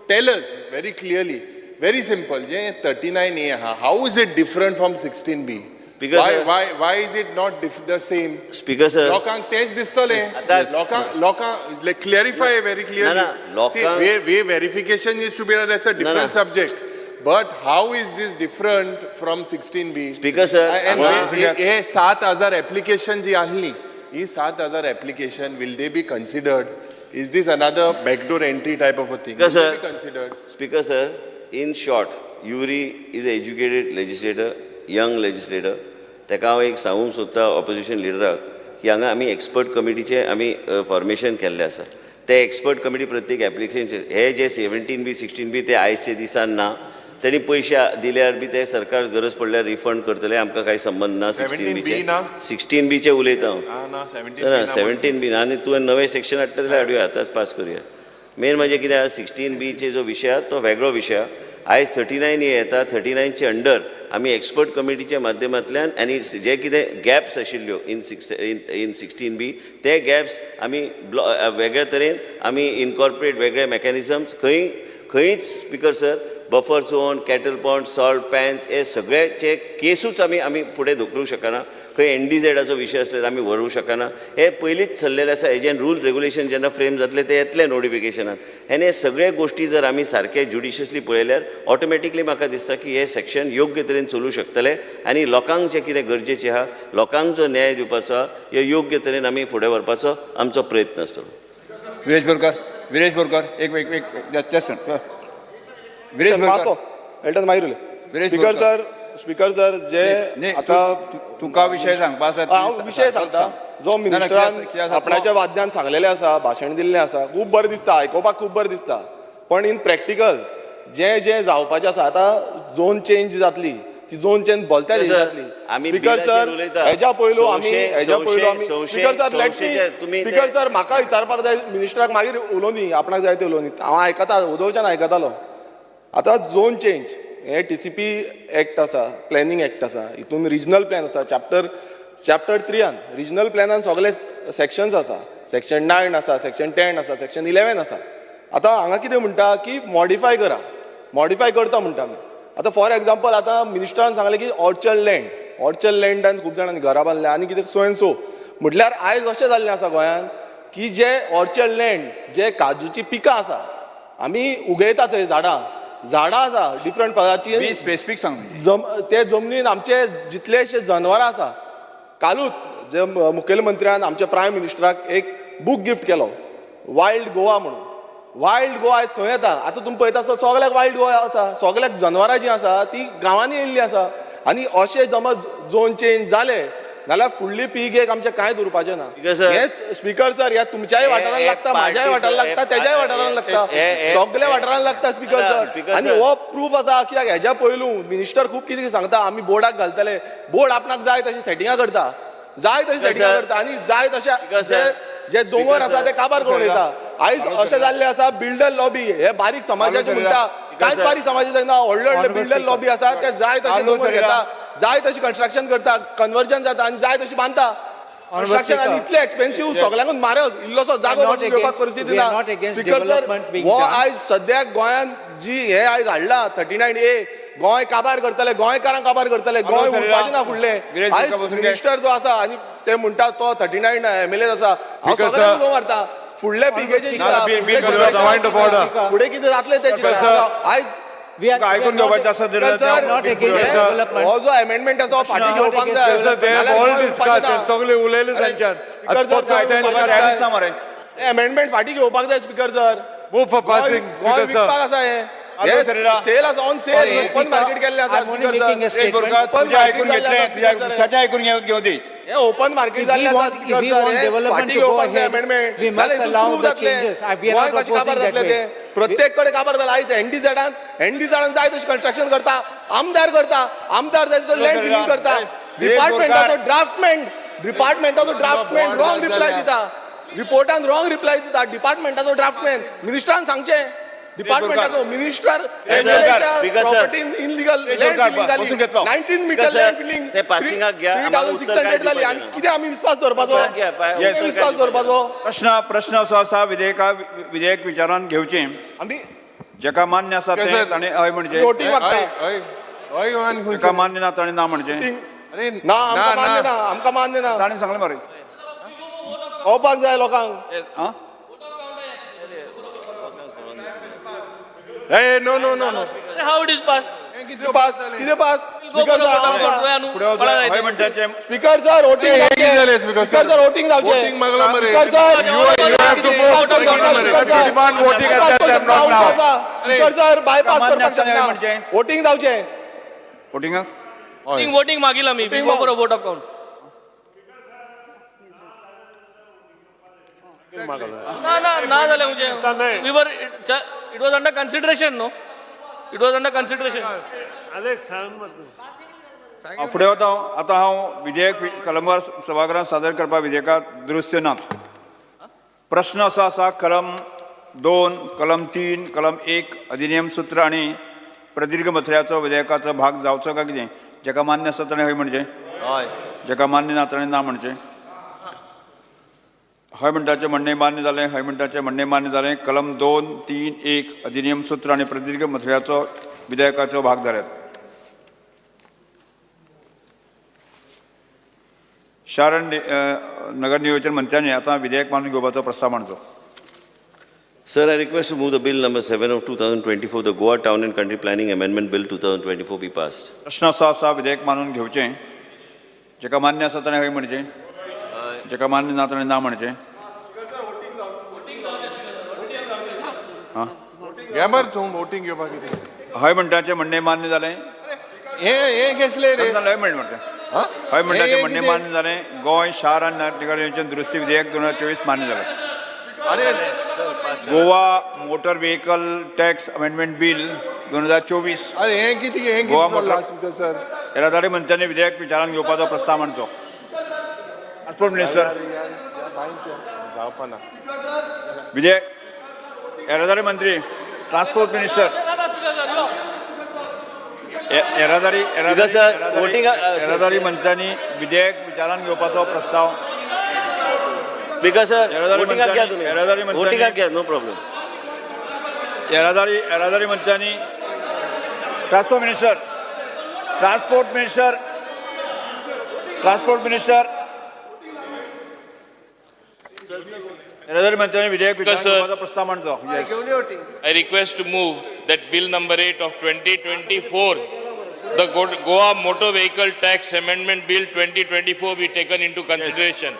tell us very clearly, very simple, जे 39A आहा, how is it different from 16B? Because why is it not the same? Speaker sir, लोकांक तेच दिसतले. लोकांक like clarify very clearly. See, way verification is to be that's a different subject. But how is this different from 16B? Speaker sir, and हे 7,000 application जी आहली, ही 7,000 application will they be considered? Is this another backdoor entry type of a thing? Speaker sir, be considered? Speaker sir, in short, Yuri is an educated legislator, young legislator. ताका हांव एक सांगूंक सोदता opposition लिडराक की हांगा आमी expert कमिटीचें आमी formation केल्लें आसा. ते एक्सपर्ट कमिटी प्रत्येक एप्लिकेशनचेर हे जे 17B 16B ते आयजचे दिसान ना. त्यांनी पयशे दिल्यार बी ते सरकार गरज पडल्यार रिफंड करतले. आमकां कांय संबंद ना 16Bचे उलयता हांव. 17B ना. आनी तुवें नवें सेक्शन हाडटा जाल्यार हाडुया, आतांच पास करुया. मेन म्हणजे कितें आहा 16Bचे जो विशय आहा तो वेगळो विशय आहा. आयज 39A येता. 39चे अंडर आमी एक्सपर्ट कमिटीच्या माध्यमांतल्यान आनी जे कितें गॅप्स आशिल्ल्यो इन 16B ते गॅप्स आमी वेगळ्या तरेन आमी इनकॉर्पोरेट वेगळे मेकॅनिझम्स खंयच speaker sir buffer zone, cattle pond, salt pans हे सगळ्याचे केसूच आमी फुडें धुकलूंक शकना. खंय NDZाचो विशय आसल्यार आमी व्हरूंक शकना. हे पयलींच थरलेलें आसा. हेजें रूल रेग्युलेशन जेन्ना फ्रेम जातले ते येतले नोटिफिकेशनान. आनी हे सगळे गोश्टी जर आमी सारके ज्युडिशियसली पळयल्यार ऑटोमॅटिकली म्हाका दिसता की हे सेक्शन योग्य तरेन चलूं शकतले आनी लोकांक जें कितें गरजेचें आहा, लोकांक जो न्याय दिवपाचो आहा, हे योग्य तरेन आमी फुडें व्हरपाचो आमचो प्रयत्न आसतलो. विरेश बोरकर एक जस्ट विरेश बोरकर मागीर स्पीकर सर जे आता तुका विशय सांगपा आसा हांव विशय सांगता. जो मिनिस्टरान आपणाच्या वाद्यान सांगलेलें आसा, भाशण दिल्लें आसा, खूब बरें दिसता, आयकोपाक खूब बरें दिसता. पण इन प्रॅक्टिकल जें जावपाचें आसा, आतां झोन चेंज जातली ती झोन चेंज बोलत्या सर, देशातली आमी स्पीकर बिलाचेर सर उलयता. हेज्या पयलू आमी संशय- स्पीकर सर लेट संशय- तुमी मी स्पीकर सर म्हाका विचारपाक जाय मिनिस्टराक मागीर उलोवनी आपणाक जाय ते उलोवनी हांव आयकता उदोवच्यान आयकतालो आतां झोन चेंज हे TCP एक्ट आसा प्लॅनिंग एक्ट आसा हितून रिजनल प्लॅन आसा चॅप्टर 3 रिजनल प्लॅनान सगळे सेक्शन्स आसा सेक्शन 9 आसा सेक्शन 10 आसा सेक्शन 11 आसा आतां हांगा कितें म्हणटा की मॉडिफाय करता म्हणटा आमी आतां फॉर एग्जाम्पल आतां मिनिस्टरान सांगलें की ऑर्चर्ड लँडान खूब जाणांनी घरां बांदल्या आनी कितें सो एंड सो म्हटल्यार आयज अशें जाल्लें आसा गोंयांत की जे ऑर्चर्ड लँड जे काजूची पिकां आसा आमी उगयता थंय झाडां आसा डिफरंट प्रकारची स्पेसिफीक सांग ते जमनीन आमचे जितलेशे जनावरां आसा कालूच जे मुखेलमंत्र्यान आमच्या प्रायम मिनिस्टराक एक बूक गिफ्ट केलो वायल्ड गोवा म्हणून वायल्ड गोवा आयज खंय येता आतां तुमी पळयता सगळ्याक वायल्ड गोवा आसा सगळ्याक जनावरां जीं आसा ती गांवांनी येयल्लीं आसा आनी अशें समज झोन चेंज जाले नाल्यार फुडली पीक आमचें कांय उरपाचें ना हे स्पीकर सर ह्या तुमच्याय वाठारान लागता म्हाज्याय वाठारान लागता तेज्याय वाठारान लागता सगळ्या वाठारान लागता स्पीकर सर आनी हो प्रूफ आसा कित्याक हेज्या पयलू मिनिस्टर खूब कितें सांगता आमी बोर्डाक घालतले बोर्ड आपणाक जाय तशी सेटिंगां करता आनी जाय तशें जे दोंगर आसा ते काबार करून येता आयज अशें जाल्लें आसा बिल्डर लॉबी हे बारीक समाजाचे म्हणटा कांयच बारीक समाजाचे ना व्हडले बिल्डर लॉबी आसा ते जाय तशें दोंगर घेता जाय तशी कन्स्ट्रक्शन करता कन्वर्जन जाता आनी जाय तशी बांदता कन्स्ट्रक्शन आनी इतलें एक्सपेन्सिव्ह सगळ्यांकूच म्हारग इल्लोसो जागो घेवपाक परिस्थिती ना स्पीकर सर हो आयज सद्याक गोंयांत जी हे आयज हाडला 39A गोंय काबार करतले गोंयकारांक काबार करतले गोंय उरपाचें ना फुडलें आयज मिनिस्टर जो आसा आनी ते म्हणटा तो 39 MLA आसा हांव सगळ्यांक उलोवंक मारता फुडले पिकेचे फुडें कितें जातलें ते आयज आयकून घेवपाचें आसा हो जो अमेंडमेंट आसा फाटीं घेवपाक जाय सगळे उलयले तांच्यान अमेंडमेंट फाटीं घेवपाक जाय speaker sir move for passing Goa विकपाक आसा हे सेल आसा ऑन सेल ओपन मार्केट केल्लें आसा आयकून घेऊ दी हे ओपन मार्केट जाल्लें आसा फाटीं घेवपाक जाय अमेंडमेंट गोंय कशें काबार जातलें ते प्रत्येक कडेन काबार जाला आयज एनडीजाडान जाय तशी कन्स्ट्रक्शन करता आमदार जाय तसो लँड फिलिंग करता डिपार्टमेंटाचो ड्राफ्टमॅन रॉंग रिप्लाय दिता रिपोर्टान रॉंग रिप्लाय दिता डिपार्टमेंटाचो ड्राफ्टमॅन मिनिस्टरान सांगचें डिपार्टमेंटाचो मिनिस्टर प्रॉपर्टीन इनलिगल लँड फिलिंग जाली 19 मीटर लँड फिलिंग ते पासिंगाक घ्या 3600 जाली आनी कितें आमी विश्वास दवरपाचो प्रश्न असो आसा विधेयक विचारान घेवचें आमी जेका मान्य आसा ते ताणें हय म्हणजे वोटींग मागता जेका मान्य ना ताणें ना म्हणचें ना आमकां मान्य ना ताणें सांगलें मरे पावपाक जाय लोकांक no How it is passed? कितें pass speaker speaker sir voting जावचें वोटिंग मागला मरे speaker sir speaker sir bypass करपाक शकना वोटिंग जावचें वोटिंगाक Voting मागील आमी before for a vote of count. ना जालें म्हणजे we were it was under consideration, no? It was under consideration. फुडें वता आतां हांव विधेयक कलमार सभागृहांत सादर करपाक विधेयकात दुरुस्त्यो नात प्रश्न असो आसा कलम 2 कलम 3 कलम 1 अधिनियम सूत्र आनी प्रदीर्घ मथळ्याचो विधेयकाचो भाग जावचो काय कितें जेका मान्य आसा ताणें हय म्हणचें जेका मान्य ना ताणें ना म्हणचें हय म्हणटाचें म्हणणें मान्य जालें हय म्हणटाचें म्हणणें मान्य जालें कलम 2, 3, 1 अधिनियम सूत्र आनी प्रदीर्घ मथळ्याचो विधेयकाचो भाग जाल्यात शार आनी नगर नियोजन मंत्र्यांनी आतां विधेयक मानून घेवपाचो प्रस्ताव मांडचो Sir, I request to move the bill number 7 of 2024, the Goa Town and Country Planning Amendment Bill 2024 be passed. प्रश्न असो आसा विधेयक मानून घेवचें जेका मान्य आसा ताणें हय म्हणचें जेका मान्य ना ताणें ना म्हणचें घ्या मरे तूं वोटिंग घेवपाक कितें हय म्हणटाचें म्हणणें मान्य जालें हे घेतले रे हय म्हणटा हय म्हणटाचें म्हणणें मान्य जालें गोंय शार आनी नगर नियोजन दुरुस्ती विधेयक 2024 मान्य जालें अरे Goa motor vehicle tax amendment bill 2024 अरे हे कितें गोवा मोटर सर येरादारी मंत्र्यांनी विधेयक विचारान घेवपाचो प्रस्ताव मांडचो. Transport minister जावपाना. विधेयक येरादारी मंत्री ट्रान्सपोर्ट मिनिस्टर येरादारी मंत्र्यांनी विधेयक विचारान घेवपाचो प्रस्ताव. स्पीकर सर, येरादारी वोटिंगाक घ्या तुम्ही. येरादारी मंत्र्यांनी वोटिंगाक घ्या, नो प्रॉब्लेम. येरादारी मंत्र्यांनी ट्रान्सपोर्ट मिनिस्टर येरादारी मंत्र्यांनी विधेयक विचारान घेवपाचो प्रस्ताव मांडचो. I request to move that bill number 8 of 2024, the Goa Motor Vehicle Tax Amendment Bill 2024 be taken into consideration.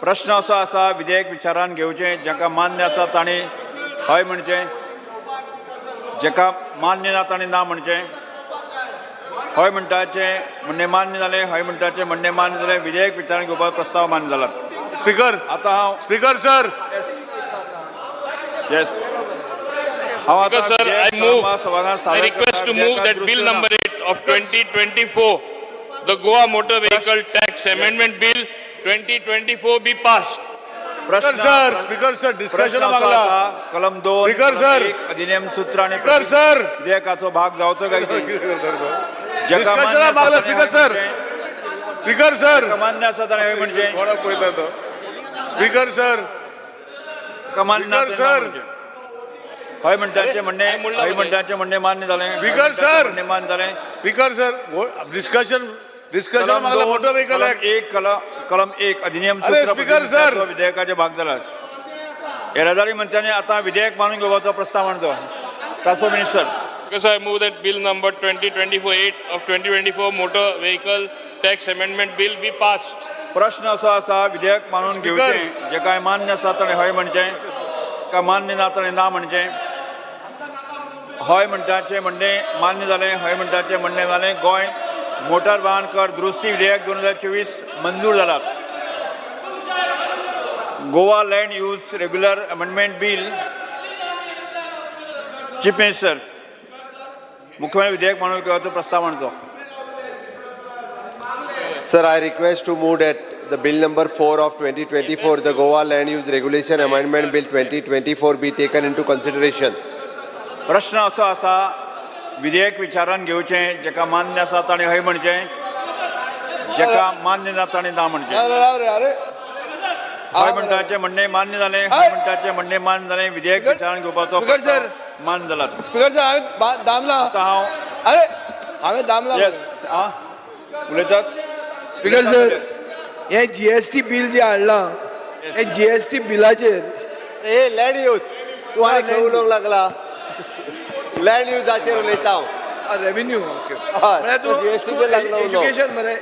प्रश्न असो आसा विधेयक विचारान घेवचें जाका मान्य आसा ताणी हय म्हणचें, जाका मान्य ना ताणी ना म्हणचें. हय म्हणटाचें म्हणणें मान्य जालें, हय म्हणटाचें म्हणणें मान्य जालें. विधेयक विचारान घेवपाचो प्रस्ताव मान्य जाला. स्पीकर आतां हांव स्पीकर सर येस हांव आतां Sir, विधेयक I move. सभाघरांत I सादर request to करता. move that bill number 8 of 2024, the Goa Motor Vehicle Tax Amendment Bill 2024 be passed. Speaker sir discussion मागला. कलम 2 स्पीकर सर. अधिनियम सूत्र आणि स्पीकर सर विधेयकाचो भाग जावचो काय ते. डिस्कशन मागला. स्पीकर सर स्पीकर सर मान्य आसा ताणें हय म्हणचें. स्पीकर सर मान्य ना स्पीकर ताणें ना सर. म्हणचें. हय म्हणटाचें म्हणणें हय म्हणटाचें म्हणणें मान्य जालें. Speaker sir. म्हणणें मान्य जालें. स्पीकर सर डिस्कशन मागला. Motor vehicle act. कलम 1 अधिनियम अरे, सूत्र स्पीकर सर. विधेयकाचे भाग जाला. येरादारी मंत्र्यांनी आतां विधेयक मानून घेवपाचो प्रस्ताव मांडचो. Transport minister. Because I move that bill number 2024-8 of 2024 Motor Vehicle Tax Amendment Bill be passed. प्रश्न असो आसा विधेयक मानून स्पीकर. घेवचें जे काय मान्य आसा ताणें हय म्हणचें, काय मान्य ना ताणें ना म्हणचें. हय म्हणटाचें म्हणणें मान्य जालें, हय म्हणटाचें म्हणणें जालें. गोंय मोटार वाहन कर दुरुस्ती विधेयक 2024 मंजूर जाला. Goa land use regular amendment bill. Chief minister मुख्यमंत्री विधेयक मानून घेवपाचो प्रस्ताव मांडचो. Sir, I request to move that the bill number 4 of 2024, the Goa Land Use Regulation Amendment Bill 2024 be taken into consideration. प्रश्न असो आसा विधेयक विचारान घेवचें जेका मान्य आसा ताणें हय म्हणचें, जेका मान्य ना ताणें ना म्हणचें. हय म्हणटाचें म्हणणें मान्य जालें, हय म्हणटाचें म्हणणें मान्य जालें. विधेयक विचारान घेवपाचो प्रस्ताव मान्य जाला. स्पीकर सर हांवें दामला. आतां हांवें दामला. येस उलयतात. स्पीकर सर हे GST बिल जे हाडलां हे GST बिलाचेर हे लँड यूज तूं आनी खंय उलोवंक लागला. लँड युजाचेर उलयता हांव. रेव्हेन्यू हय, म्हळ्यार तूं GST बिल लागलो उलोवंक. एज्युकेशन मरे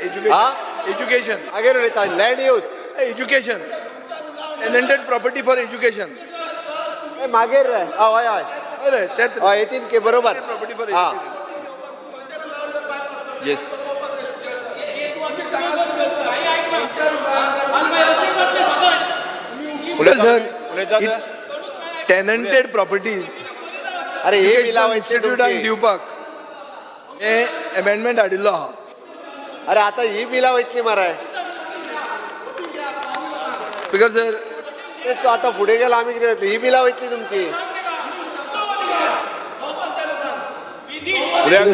एज्युकेशन मागीर उलयता land use. Education tenanted property for education मागीर रे हय हय अरे तेच 18K बरोबर. प्रॉपर्टी फॉर हां येस सर टेनंटेड प्रॉपर्टीज अरे हे बिला वयतली इन्स्टिट्यूटाक तुमची. दिवपाक हे अमेंडमेंट हाडिल्लो आहा. अरे आतां ही बिला वयतली मरे. स्पीकर सर तूं आतां फुडें गेला आमी कितें करतली. ही बिला वयतली तुमची.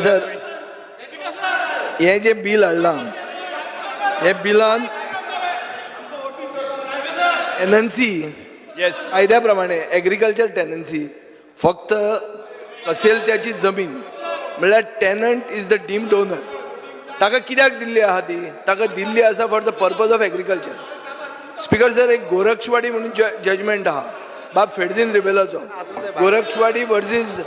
सर हे जे बिल हाडलां हे बिलान टेनन्सी येस कायद्या प्रमाणे एग्रीकल्चर टेनन्सी फक्त असेल त्याची जमीन म्हणल्यार tenant is the deemed owner. ताका कित्याक दिल्ली आहा ती. ताका दिल्ली आसा for the purpose of agriculture. Speaker sir एक गोरक्षवाडी म्हणून जजमेंट आहा बाब फेडदीन रिबेलाचो. Gorakshwadi versus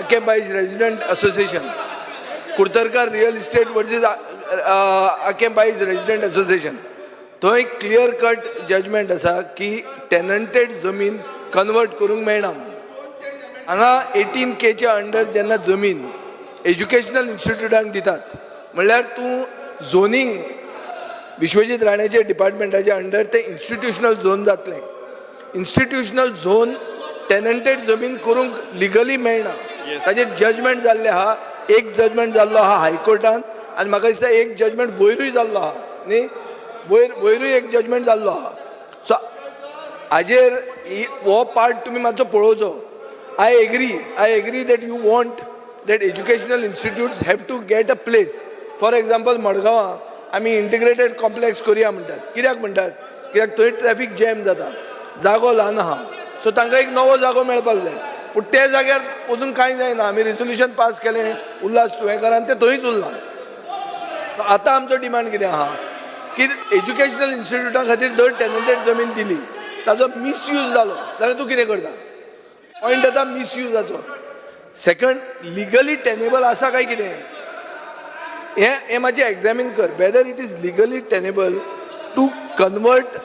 Aquem Baixo resident association. Kudtarkar real estate versus Aquem Baixo resident association. तो एक क्लियर कट जजमेंट आसा की टेनंटेड जमीन कन्वर्ट करूंक मेळना. हांगा 18Kच्या अंडर जेन्ना जमीन एज्युकेशनल इन्स्टिट्यूटांक दितात म्हणल्यार तूं झोनींग विश्वजीत राणेचे डिपार्टमेंटाच्या अंडर ते इन्स्टिट्यूशनल झोन जातलें. इन्स्टिट्यूशनल झोन टेनंटेड जमीन करूंक लिगली मेळना. ताजेर जजमेंट जाल्ले आहा. एक जजमेंट जाल्लो आहा हायकोर्टान आनी म्हाका दिसता एक जजमेंट वयरूय जाल्लो आहा न्ही वयरूय एक जजमेंट जाल्लो आहा सो हाजेर हो पार्ट तुमी मातसो पळोवचो I agree that you want that educational institutes have to get a place. For example, मडगांवां आमी इंटिग्रेटेड कॉम्प्लेक्स करुया म्हणटात कित्याक म्हणटात कित्याक थंय ट्रॅफिक जॅम जाता जागो ल्हान आहा सो तांकां एक नवो जागो मेळपाक जाय पूण ते जाग्यार अजून कांय जायना आमी रेजोल्युशन पास केलें उल्हास तुवेंकरान तें थंयच उरलां आतां आमचो डिमांड कितें आहा की एज्युकेशनल इन्स्टिट्युटा खातीर जर टॅनंटेड जमीन दिली ताजो मिसयूज जालो जाल्यार तूं कितें करता पॉयंट येता मिसयूजाचो सेकंड लिगली टेनेबल आसा काय कितें हें मातशें एग्जामीन कर whether it is legally tenable to convert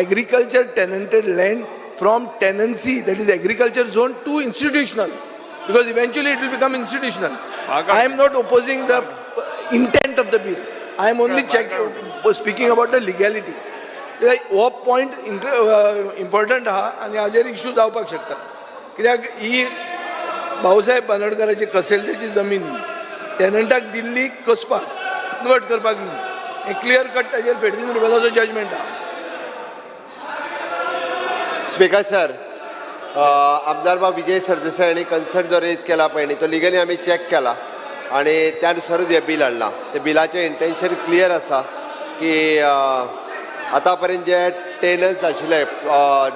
agriculture tenanted land from tenancy that is agriculture zone to institutional because eventually it will become institutional I am not opposing the intent of the bill I am only speaking about the legality हो point important आहा आनी हाजेर issue जावपाक शकता कित्याक ही भाऊसाहेब बांदोडकराची कसेलची जमीन टॅनंटाक Delhi कसपाक convert करपाक न्ही हें क्लियर कट ताजेर फेडरीन रुबेलाचो जजमेंट आहा स्पीकर सर आमदार बाब विजय सरदेसाय हांणी कन्सर्न जो रेज केला पळय न्ही तो लिगली आमी चॅक केला आनी त्या नुसारूच हें बील हाडलां ते बिलाचें इंटेन्शन क्लियर आसा की आतां पर्यंत जे टेनन्स आशिल्ले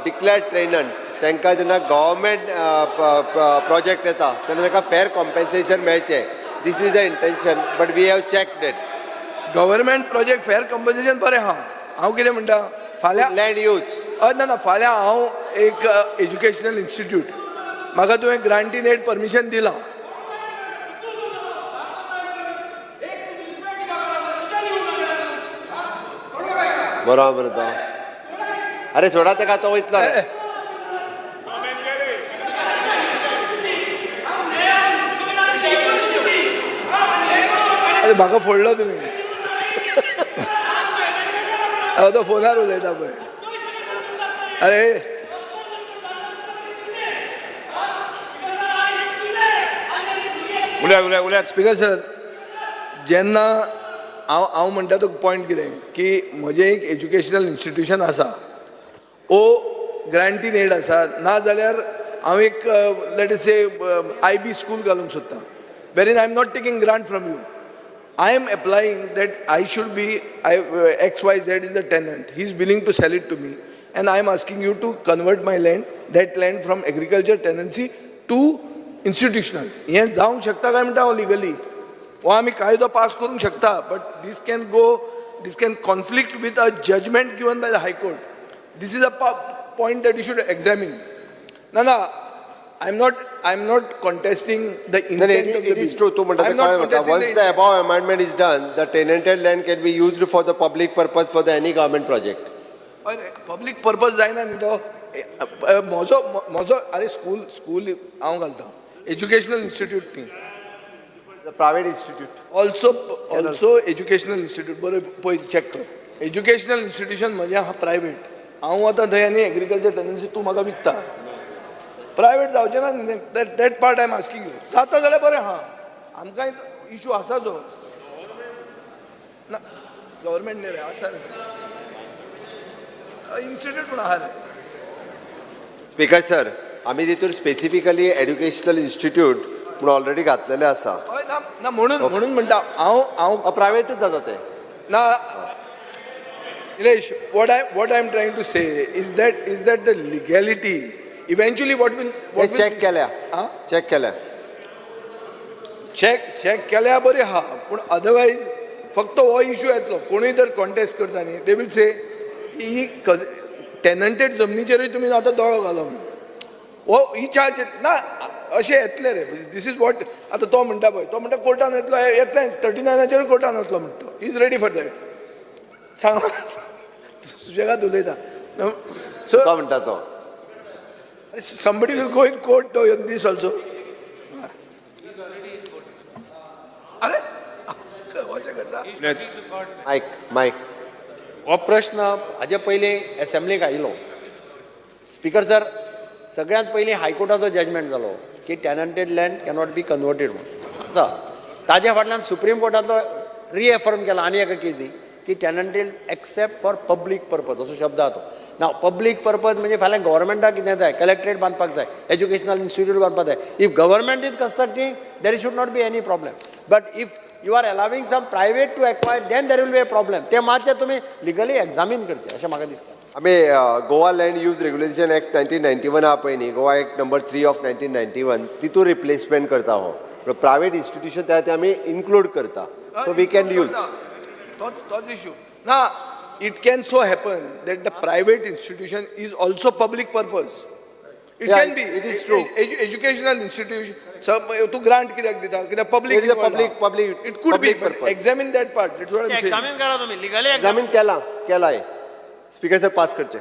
डिक्लेअर्ड टेनंट तांकां जेन्ना गव्हर्मेंट प्रोजेक्ट येता तेन्ना तांकां फेर कॉम्पेन्सेशन मेळचें this is the intention but we have checked it government project फेर कॉम्पेन्सेशन बरें हांव कितें म्हणटा फाल्यां लँड यूज ना फाल्यां हांव एक एज्युकेशनल इन्स्टिट्यूट म्हाका तुवें ग्रांटीन एड परमिशन दिलां बरोबर तो अरे सोडा ताका तो वयतलो अरे म्हाका फोडलो तुमी तो फोनार उलयता पळय अरे उलया स्पीकर सर जेन्ना हांव म्हणटा तो पॉयंट कितें की म्हजें एक एज्युकेशनल इन्स्टिट्युशन आसा ओ ग्रांटीन एड आसा ना जाल्यार हांव एक लेट से IB स्कूल घालूंक सोदतां वेरीन I am not taking grant from you I am applying that I should be XYZ is the tenant. He is willing to sell it to me, and I am asking you to convert my land, that land from agriculture tenancy to institutional. हे जावंक शकता काय म्हणटा हांव legally. हो आमी कायदो pass करूंक शकता, but this can conflict with a judgment given by the High Court. This is a point that you should examine. No. I'm not contesting the intent of the bill. It is true. Once the above amendment is done, the tenanted land can be used for the public purpose for any government project. Public purpose जायना न्ही तो म्हजो अरे school हांव घालता educational institute न्ही The private institute. Also educational institute बरें पळय चॅक कर एज्युकेशनल इन्स्टिट्यूशन म्हजें आहा प्रायवेट हांव वता थंय आनी एग्रीकल्चर टेनन्सी तूं म्हाका विकता प्रायवेट जावचें ना that part I am asking you जाता जाल्यार बरें आहा आमकां इश्यू आसा जो ना गव्हर्मेंट न्ही रे आसा रे इन्स्टिट्यूट पूण आहा रे स्पीकर सर आमी तितून स्पेसिफिकली एड्युकेशनल इन्स्टिट्यूट पूण ऑलरेडी घातलेले आसा हय ना म्हणून म्हणटा हांव प्रायवेटूच जाता ते ना Nilesh what I am trying to say is that the legality eventually what will check केल्या चेक केल्या बरें आहा पूण अदरवायज फक्त हो इश्यू येतलो कोणूय जर कॉन्टेस्ट करता न्ही दे विल से ही टेनंटेड जमनीचेरूय तुमी आतां दोळो घालो हो ही चार्ज ना अशें येतलें रे दीस इज वॉट आतां तो म्हणटा पळय तो म्हणटा कोर्टान येतलो येतलेंच 39 कोर्टान वतलो म्हणटा इज रेडी फॉर दॅट सांग सुशेगाद उलयता सो म्हणटा तो somebody will go in court on this also अरे वचें करता मायक हो प्रश्न हाजे पयलीं एसेंब्लीक आयिल्लो स्पीकर सर सगळ्यांत पयलीं हायकोर्टाचो जजमेंट जालो की टॅनंटेड लँड कॅनॉट बी कन्वर्टेड म्हणून आसा ताज्या फाटल्यान सुप्रीम कोर्टाचो रिएफर्म केला आनी एका केसी की टॅनंटील एक्सेप्ट फॉर पब्लीक पर्पज असो शब्द आहा तो. नाव पब्लीक पर्पज म्हणजे फाल्यां गव्हर्मेंटाक कितें जाय, कलेक्ट्रेट बांदपाक जाय, एज्युकेशनल इन्स्टिट्यूट बांदपाक जाय. If government is constructing there should not be any problem. But if you are allowing some private to acquire, then there will be a problem. ते मातशें तुमी लिगली एक्झामीन करचें अशें म्हाका दिसता. आमी Goa land use regulation act 1991 आहा पळय न्ही, गोवा एक्ट नंबर 3 ऑफ 1991, तितून रिप्लेसमेंट करता हो. प्रायवेट इन्स्टिट्यूशन त्या आमी इन्क्लूड करता, सो वी कॅन यूज. तोच इश्यू ना. It can so happen that the private institution is also public purpose. It Yeah, can be. it is true. Educational institution तू grant कित्याक दिता, कित्याक public. It is a public it could be purpose. Examine that part. That's what I am saying. Examine करा तुम्ही legally एक्झामीन केलाय. Speaker sir pass करचे.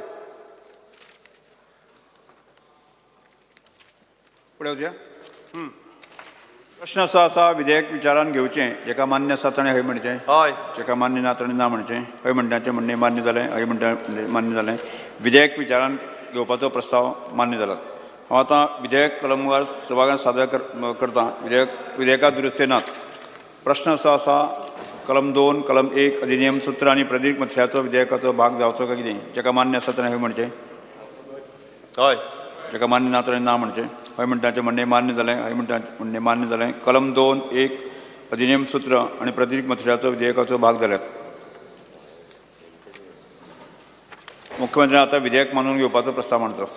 पुढे वचूया. प्रश्न असो आसा, विधेयक विचारान घेवचें, जेका मान्य आसा ताणें हय म्हणचें, हय. जेका मान्य ना ताणें ना म्हणचें. हय म्हणटाचें म्हणणें मान्य जालें, हय म्हणटा मान्य जालें. विधेयक विचारान घेवपाचो प्रस्ताव मान्य जाला. हांव आतां विधेयक कलमवार सभाघरांत सादर करतां. विधेयकात दुरुस्ती नात. प्रश्न असो आसा, कलम 2, कलम 1 अधिनियम सूत्र आनी प्रतीक मथळ्याचो विधेयकाचो भाग जावचो काय कितें? जेका मान्य आसा ताणें हय म्हणचें, हय. जेका मान्य ना ताणें ना म्हणचें. हय म्हणटाचें म्हणणें मान्य जालें, हय म्हणटाचें म्हणणें मान्य जालें. कलम 2, 1 अधिनियम सूत्र आनी प्रतीक मथळ्याचो विधेयकाचो भाग जाल्यात. मुख्यमंत्र्यान आतां विधेयक मानून घेवपाचो प्रस्ताव मांडचो.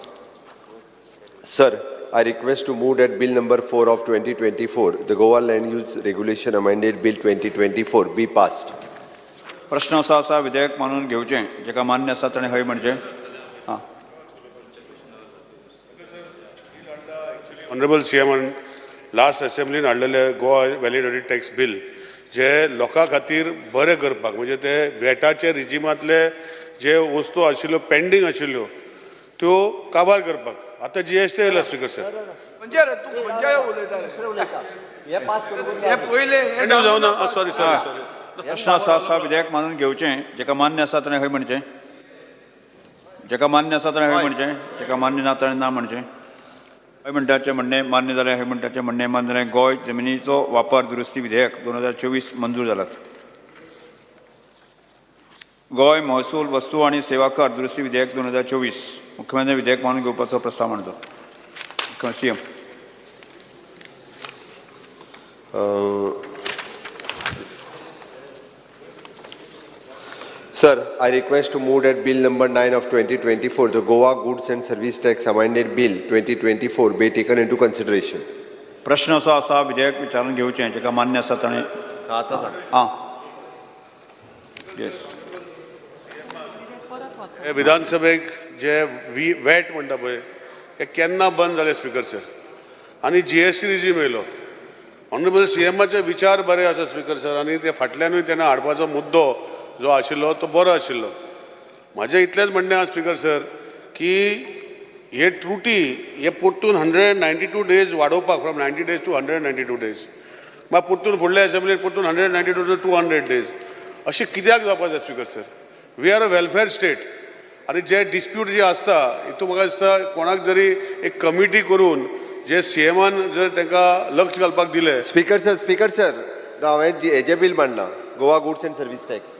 Sir, I request to move that Bill number 4 of 2024, the Goa Land Use Regulation Amended Bill 2024, be passed. प्रश्न असो आसा, विधेयक मानून घेवचें, जेका मान्य आसा ताणें हय म्हणचें. हां. ऑनरेबल सीएमान लास्ट असेंब्लीन हाडलेले गोवा व्हॅलिडिटी टॅक्स बिल जे लोकां खातीर बरें करपाक, म्हणजे ते वेटाचे रिजिमांतले जे वस्तू आशिल्ल्यो पेंडींग आशिल्ल्यो त्यो काबार करपाक. आतां GST येयला स्पीकर सर. म्हणजे रे तू खंयच्या उलयता रे? हे पास करून हे पयले हे जाऊ ना. सॉरी. प्रश्न असो आसा, विधेयक मानून घेवचें, जेका मान्य आसा ताणें हय म्हणचें, जेका मान्य आसा ताणें हय म्हणचें, जेका मान्य ना ताणें ना म्हणचें. हय म्हणटाचें म्हणणें मान्य जालें, हय म्हणटाचें म्हणणें मान्य जालें. गोंय जमिनीचो वापर दुरुस्ती विधेयक 2024 मंजूर जालात. गोंय महसूल वस्तू आनी सेवा कर दुरुस्ती विधेयक 2024. मुख्यमंत्री विधेयक मानून घेवपाचो प्रस्ताव मांडचो. CM. Sir, I request to move that Bill number 9 of 2024, the Goa Goods and Service Tax Amended Bill 2024, be taken into consideration. प्रश्न असो आसा, विधेयक विचारून घेवचें, जेका मान्य आसा ताणें. हां. येस. हे विधानसभेक जे वॅट म्हणटा पळय हे केन्ना बंद जाले स्पीकर सर, आनी GST रिजीम येयलो. ऑनरेबल सीएमाचे विचार बरे आसा स्पीकर सर, आनी ते फाटल्यानूय तेन्ना हाडपाचो मुद्दो जो आशिल्लो तो बरो आशिल्लो. म्हाजें इतलेंच म्हणणें आसा स्पीकर सर की हे त्रुटी हे परतून 192 डेज वाडोवपाक, फ्रॉम 90 डेज टू 192 डेज, मागीर परतून फुडल्या असेंब्लीन परतून 192 टू 200 डेज अशें कित्याक जावपाक जाय speaker sir? We are a welfare state. आनी जे डिस्प्यूट जे आसता हितून म्हाका दिसता कोणाक जरी एक कमिटी करून जे सीएमान जर तांकां लक्ष घालपाक दिलें. स्पीकर सर, हांव हेजें बिल मांडलां, Goa goods and service tax.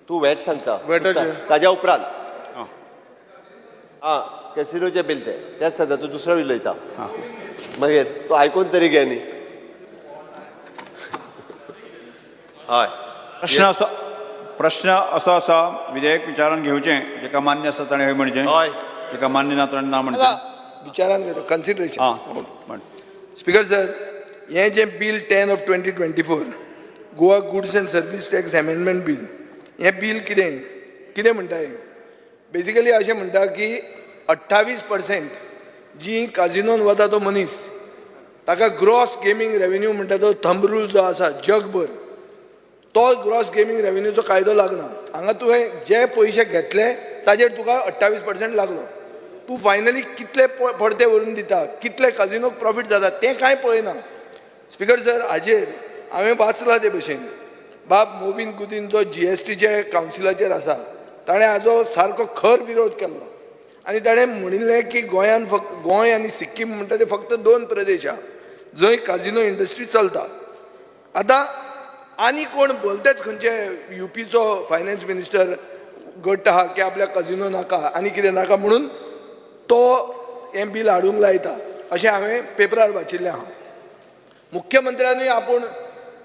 तू वॅट सांगता वॅटाचें ताज्या उपरांत कॅसिनोचें बिल तेच सांगता, तूं दुसरो उलयता. मागीर तूं आयकून तरी घे न्ही. हय. प्रश्न असो आसा, विधेयक विचारान घेवचें, जेका मान्य आसा ताणें हय म्हणचें, हय. जेका मान्य ना ताणें ना म्हणचें. विचारान घेतो कन्सिडरेशन. हां. म्हण. स्पीकर सर, हें जें bill 10 of 2024 Goa goods and service tax amendment bill, हें बिल कितें म्हणटा हें? बेसिकली अशें म्हणटा की 28% जी काजिनोन वता तो मनीस, ताका ग्रॉस गेमींग रेवेन्यू म्हणटा तो थंब रूल जो आसा जगभर, तो ग्रॉस गेमींग रेवेन्यूचो कायदो लागना. हांगा तुवें जे पयशे घेतले ताजेर तुका 28% लागलो. तूं फायनली कितले पडते व्हरून दिता, कितले काजिनोक प्रॉफीट जाता तें कांय पळयना. स्पीकर सर, हाजेर हांवें वाचलां ते भशेन बाब मोविन गुदीन जो GSTचे कावन्सिलाचेर आसा ताणें हाजो सारको खर विरोध केल्लो. आनी ताणें म्हणिल्लें की गोंयान गोंय आनी सिक्कीम म्हणटा ते फक्त 2 प्रदेश आहा जंय काजिनो इंडस्ट्री चलता. आतां आनी कोण बोलतेच खंयचे युपीचो फायनान्स मिनिस्टर गट आहा की आपल्या कजिनो नाका आनी कितें नाका म्हणून तो हें बील हाडूंक लायता अशें हांवें पेपरार वाचिल्लें आहा. मुख्यमंत्र्यानूय आपूण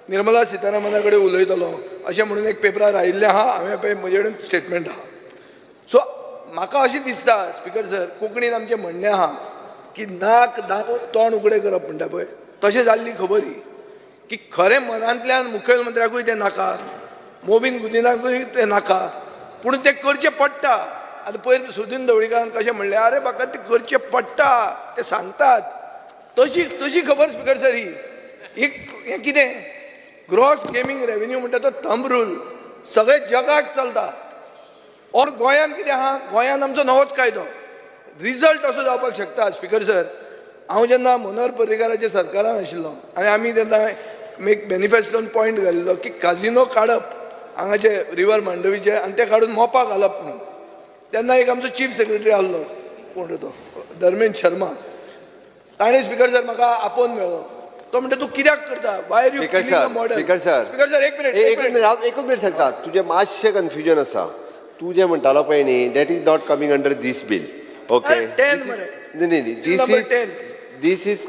निर्मला सितारामना कडेन उलयतलो अशें म्हणून एक पेपरार आयिल्लें आहा. हांवें पळय म्हजे कडेन स्टेटमेंट आहा. सो म्हाका अशें दिसता स्पिकर सर कोंकणीन आमचें म्हणणें आहा की नाक दाबून तोंड उगडें करप म्हणटा पळय तशें जाल्ली खबर ही की खरें मनांतल्यान मुख्यमंत्र्याकूय तें नाका, मोविन गुदिनाकूय तें नाका, पूण तें करचें पडटा. आतां पयर सुदीन ढवळीकारान कशें म्हणलें अरे म्हाका तें करचें पडटा ते सांगतात तशी खबर स्पिकर सर ही हें कितें ग्रॉस गेमींग रेव्हेन्यू म्हणटा तो थंब रूल सगळे जगाक चलता. और गोंयान कितें आहा गोंयान आमचो नवोच कायदो रिजल्ट असो जावपाक शकता स्पिकर सर. हांव जेन्ना मनोहर पर्रीकाराच्या सरकारान आशिल्लो आनी आमी तेन्ना एक मॅनिफेस्टोन पॉयंट घालिल्लो की काजिनो काडप हांगाचे रिवर मांडवीचे आनी ते काडून मोपा घालप म्हणून. तेन्ना एक आमचो चीफ सेक्रेटरी आहलो कोण तो धर्मेंद्र शर्मा ताणें स्पिकर सर म्हाका आपोवन मेळ्ळो. तो म्हणटा तूं कित्याक करता why are you killing a model. Speaker sir एक मिनिट हांव एकूच मिनिट सांगता तुजें मातशें कन्फ्युजन आसा. तूं जें म्हणटालो पळय न्ही that is not coming under this bill. Okay this is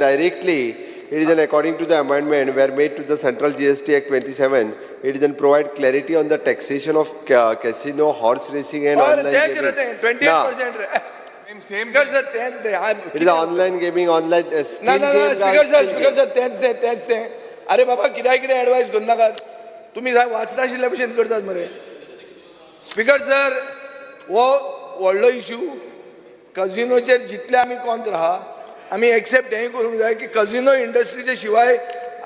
directly it is an according to the amendment were made to the central GST Act 27. It is and provide clarity on the taxation of casino, horse racing and online gaming. 28% Same sir तेंच ते It is online gaming, online speaker sir तेंच ते अरे बाबा कितें advice करू नाकात तुमी वाचनाशिल्ल्या भशेन करतात मरे. स्पीकर सर हो व्हडलो इशू कजिनोचेर जितले आमी कोंत आहा आमी एक्सेप्ट हें करूंक जाय की कजिनो इंडस्ट्रीचे शिवाय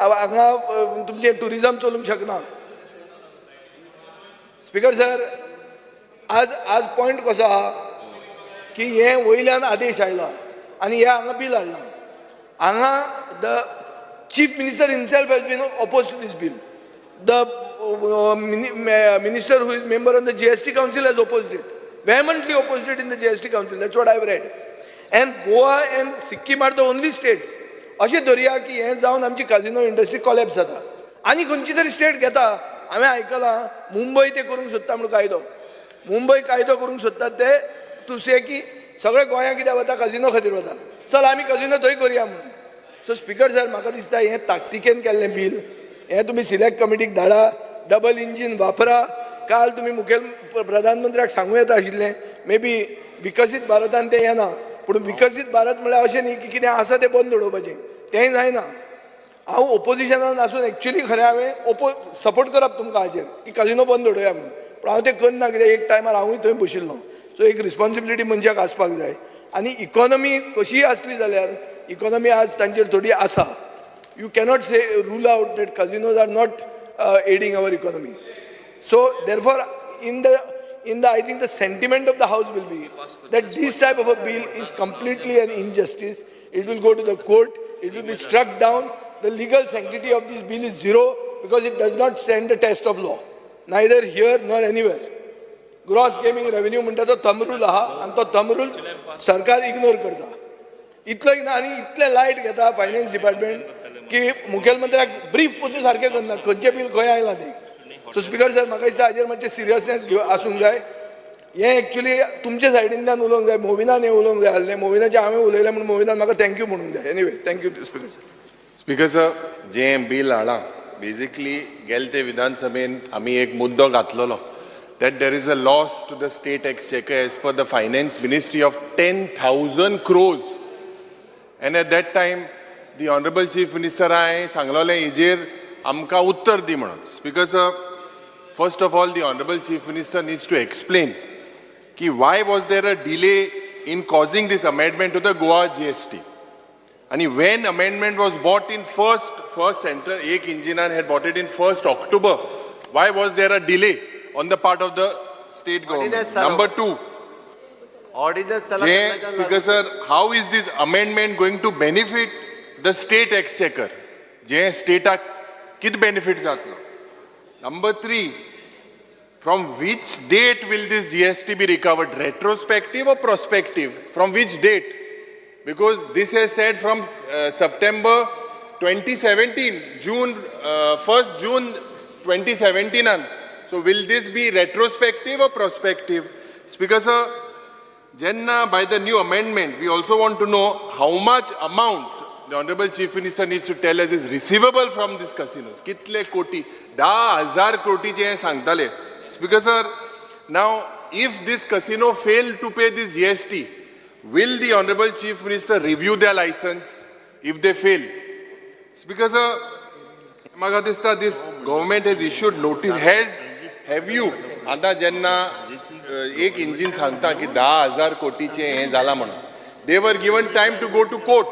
हांगा तुमचें टुरिजम चलूंक शकना. स्पीकर सर आज पॉयंट कसो आहा की हे वयल्यान आदेश आयला आनी हे हांगा बील हाडला. हांगा the chief minister himself has been oppose to this bill. The minister who is member on the GST council has opposed it, vehemently opposed it in the GST council. That's what I've read. And Goa and Sikkim are the only states. अशें धरया की हें जावन आमची काजिनो industry collapse जाता आनी खंयची तरी स्टेट घेता. हांवें आयकलां मुंबय ते करूंक सोदता म्हणून कायदो. मुंबय कायदो करूंक सोदतात ते टू से की सगळे गोंयांत कित्याक वता काजिनो खातीर वता चल आमी काजिनो थंय करया म्हणून. सो स्पीकर सर म्हाका दिसता हें ताकतिकेन केल्लें बील हें तुमी सिलेक्ट कमिटीक धाडा डबल इंजीन वापरा. काल तुमी मुखेल प्रधानमंत्र्याक सांगूं येता आशिल्लें मे बी विकसीत भारतान तें येना पूण विकसीत भारत म्हळ्यार अशें न्ही की कितें आसा तें बंद उडोवपाचें तेंय जायना. हांव ओपोजिशनान आसून एक्चुली खरें हांवें सपोर्ट करप तुमकां हाजेर की काजिनो बंद उडोवया म्हणून पूण हांव तें करना कित्याक एक टायमार हांवूय थंय बशिल्लो. सो एक रिस्पॉन्सिबिलिटी मनशाक आसपाक जाय आनी इकॉनॉमी कशीय आसली जाल्यार इकॉनॉमी आज तांचेर थोडी आसा. You cannot say rule out that casinos are not aiding our economy. So therefore, in the I think the sentiment of the House will be that this type of a bill is completely an injustice. It will go to the court. It will be struck down. The legal sanctity of this bill is zero because it does not stand the test of law, neither here nor anywhere. Gross gaming revenue म्हणटा तो thumb rule आहा आणि तो thumb rule सरकार ignore करता. इतलोय ना आनी इतले लायट घेता फायनान्स डिपार्टमेंट की मुखेलमंत्र्याक ब्रीफ पसून सारकें करना खंयचें बील खंय आयलां तें. सो स्पीकर सर म्हाका दिसता हाजेर मातशें सिरियसनेस आसूंक जाय. हें एक्चुली तुमचे सायडींतल्यान उलोवंक जाय मोविनान हें उलोवंक जाय आसलें मोविनाचें हांवें उलयलें म्हणून मोविनान म्हाका थँक्यू म्हणूंक जाय. Anyway thank you speaker sir. Speaker sir जें बील हाडलां बेजिकली गेले ते विधानसभेन आमी एक मुद्दो घातलेलो that there is a loss to the state exchequer as per the finance ministry of 10,000 crores. And at that time the honorable chief minister हांवें सांगलोलें हेजेर आमकां उत्तर दी म्हणून. Speaker sir first of all the honorable chief minister needs to explain ki why was there a delay in causing this amendment to the Goa GST. And when amendment was brought in first central ek engineer had brought it in 1st October, why was there a delay on the part of the state government? Number 2, Speaker sir, how is this amendment going to benefit the state exchequer? Je state kit benefit zatlo. Number 3, from which date will this GST be recovered? Retrospective or prospective? From which date? Because this has said from September 2017 June 1st June 2017 so will this be retrospective or prospective? Speaker sir, Jenna, by the new amendment we also want to know how much amount the Honorable Chief Minister needs to tell us is receivable from these casinos. Kitle koti 10,000 koti je sangtale. Speaker sir, now if this casino fail to pay this GST, will the Honorable Chief Minister review their license if they fail? Speaker sir, maga dista this government has issued notice. Have you आता जेन्ना एक engine सांगता की 10,000 कोटीचे हे जाला म्हणून, they were given time to go to court,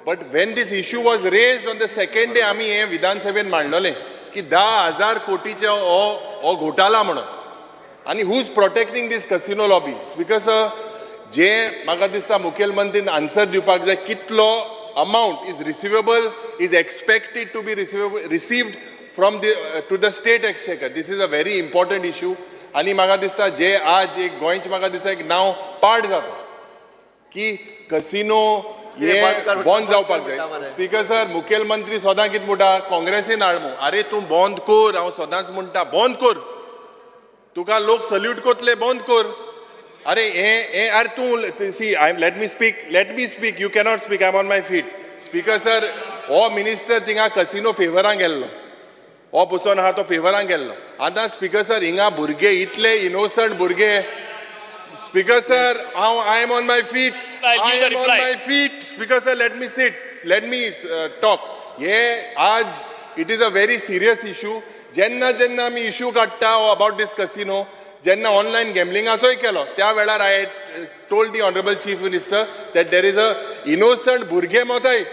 but when this issue was raised on the second day आम्ही हे विधानसभेत मांडलेले की 10,000 कोटीचे हो घोटाळा म्हणून, आणि who is protecting this casino lobby? Speaker sir, जे म्हाका दिसता मुखेलमंत्रीन आन्सर दिवपाक जाय कितलो amount is receivable, is expected to be received from the to the state exchequer. This is a very important issue. आणि म्हाका दिसता जे आज एक गोंयचे म्हाका दिसता एक नाव पाड जाता की कसिनो हे बंद जावपाक जाय. स्पीकर सर, मुखेलमंत्री सदां कितें म्हणटा, काँग्रेसीन हाडमू, अरे तूं बंद कर, हांव सदांच म्हणटा बंद कर, तुका लोक सल्यूट कोतले, बंद कर. अरे हे अरे तूं C let me speak, you cannot speak, I'm on my feet. Speaker sir, हो मिनिस्टर थिंगा कसिनो फेवरान गेल्लो, हो पसून आहा तो फेवरान गेल्लो. आतां स्पीकर सर हिंगा भुरगे इतले इनोसंट भुरगे. Speaker sir, I am on my feet. I am on my feet. Speaker sir, let me sit. Let me talk. हे आज it is a very serious issue. जेन्ना आमी इश्यू काडटा about this casino, जेन्ना online गॅमलिंगाचोय केलो, त्या वेळार I told the Honorable Chief Minister that there is a innocent भुरगे मोताय,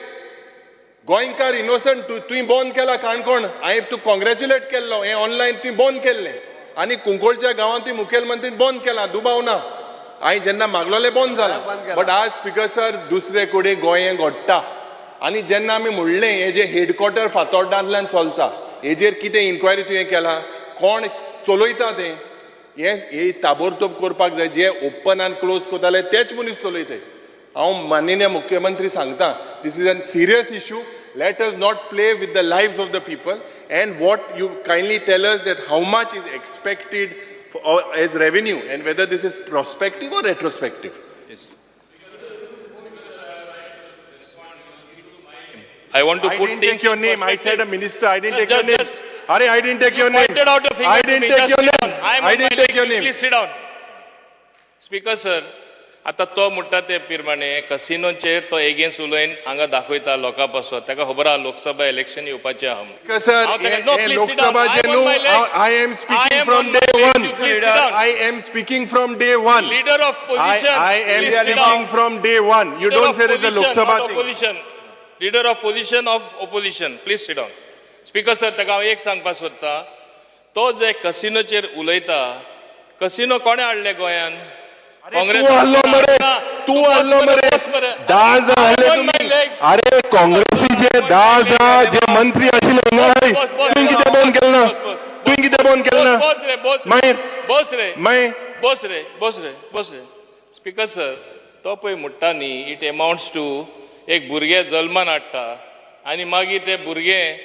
गोंयकार इनोसंट, तुवें बंद केला काणकोण, हांवें तूं कॉंग्रॅच्युलेट केल्लो, हें ऑनलायन तुवें बंद केल्लें, आनी कुंकोळच्या गांवांत तुवें मुखेलमंत्रीन बंद केलां, दुबाव ना. हांवें जेन्ना मागलोलें बंद जालां, बट आज स्पीकर सर दुसरे कडेन गोंय घडटा. आनी जेन्ना आमी म्हणलें हें जे हेडक्वॉर्टर फातोर्डांतल्यान चलता, हेजेर कितें इन्क्वायरी तुवें केला, कोण चलयता तें, हे ताबडतोब करपाक जाय. जे ओपन आनी क्लोज कोताले तेच मनीस चलयताय. हांव माननीय मुख्यमंत्री सांगता, this is a serious issue. Let us not play with the lives of the people, and what you kindly tell us that how much is expected as revenue, and whether this is prospective or retrospective. Yes. I want to put didn't take your name. I said a minister. I didn't take your name. Just, I didn't take your name. Pointed out a finger I to didn't me. take Just your sit name. down. I am I on my didn't take your legs. name. Please sit down. Speaker sir, आता तो म्हणटा ते प्रमाणे कसिनोचेर तो against उलयन हांगा दाखयता लोकां पासत, ताका खबर आहा लोकसभा इलेक्शन येवपाचें आहा म्हणून. Sir, Lok Sabha I am speaking from day one. I am speaking from day one. Leader of position. I am speaking from day one. You don't say it's a Lok Sabha thing. Leader of position of opposition. Please sit down. Speaker sir, ताका हांव एक सांगपाक सोदता, तो जे कसिनोचेर उलयता, casino कोणे हाडले गोंयान? तू हल्लो मरे 10,000 हाडले तुम्ही. अरे काँग्रेसीचे 10,000 जे मंत्री आशिल्ले हांगा, तुवें कितें बंद केलें ना? तुवें कितें बंद केलें ना? बस रे. स्पीकर सर, तो पळय म्हणटा न्ही, इट अमाउंट्स टू एक भुरगें जल्मान हाडटा आनी मागीर ते भुरगें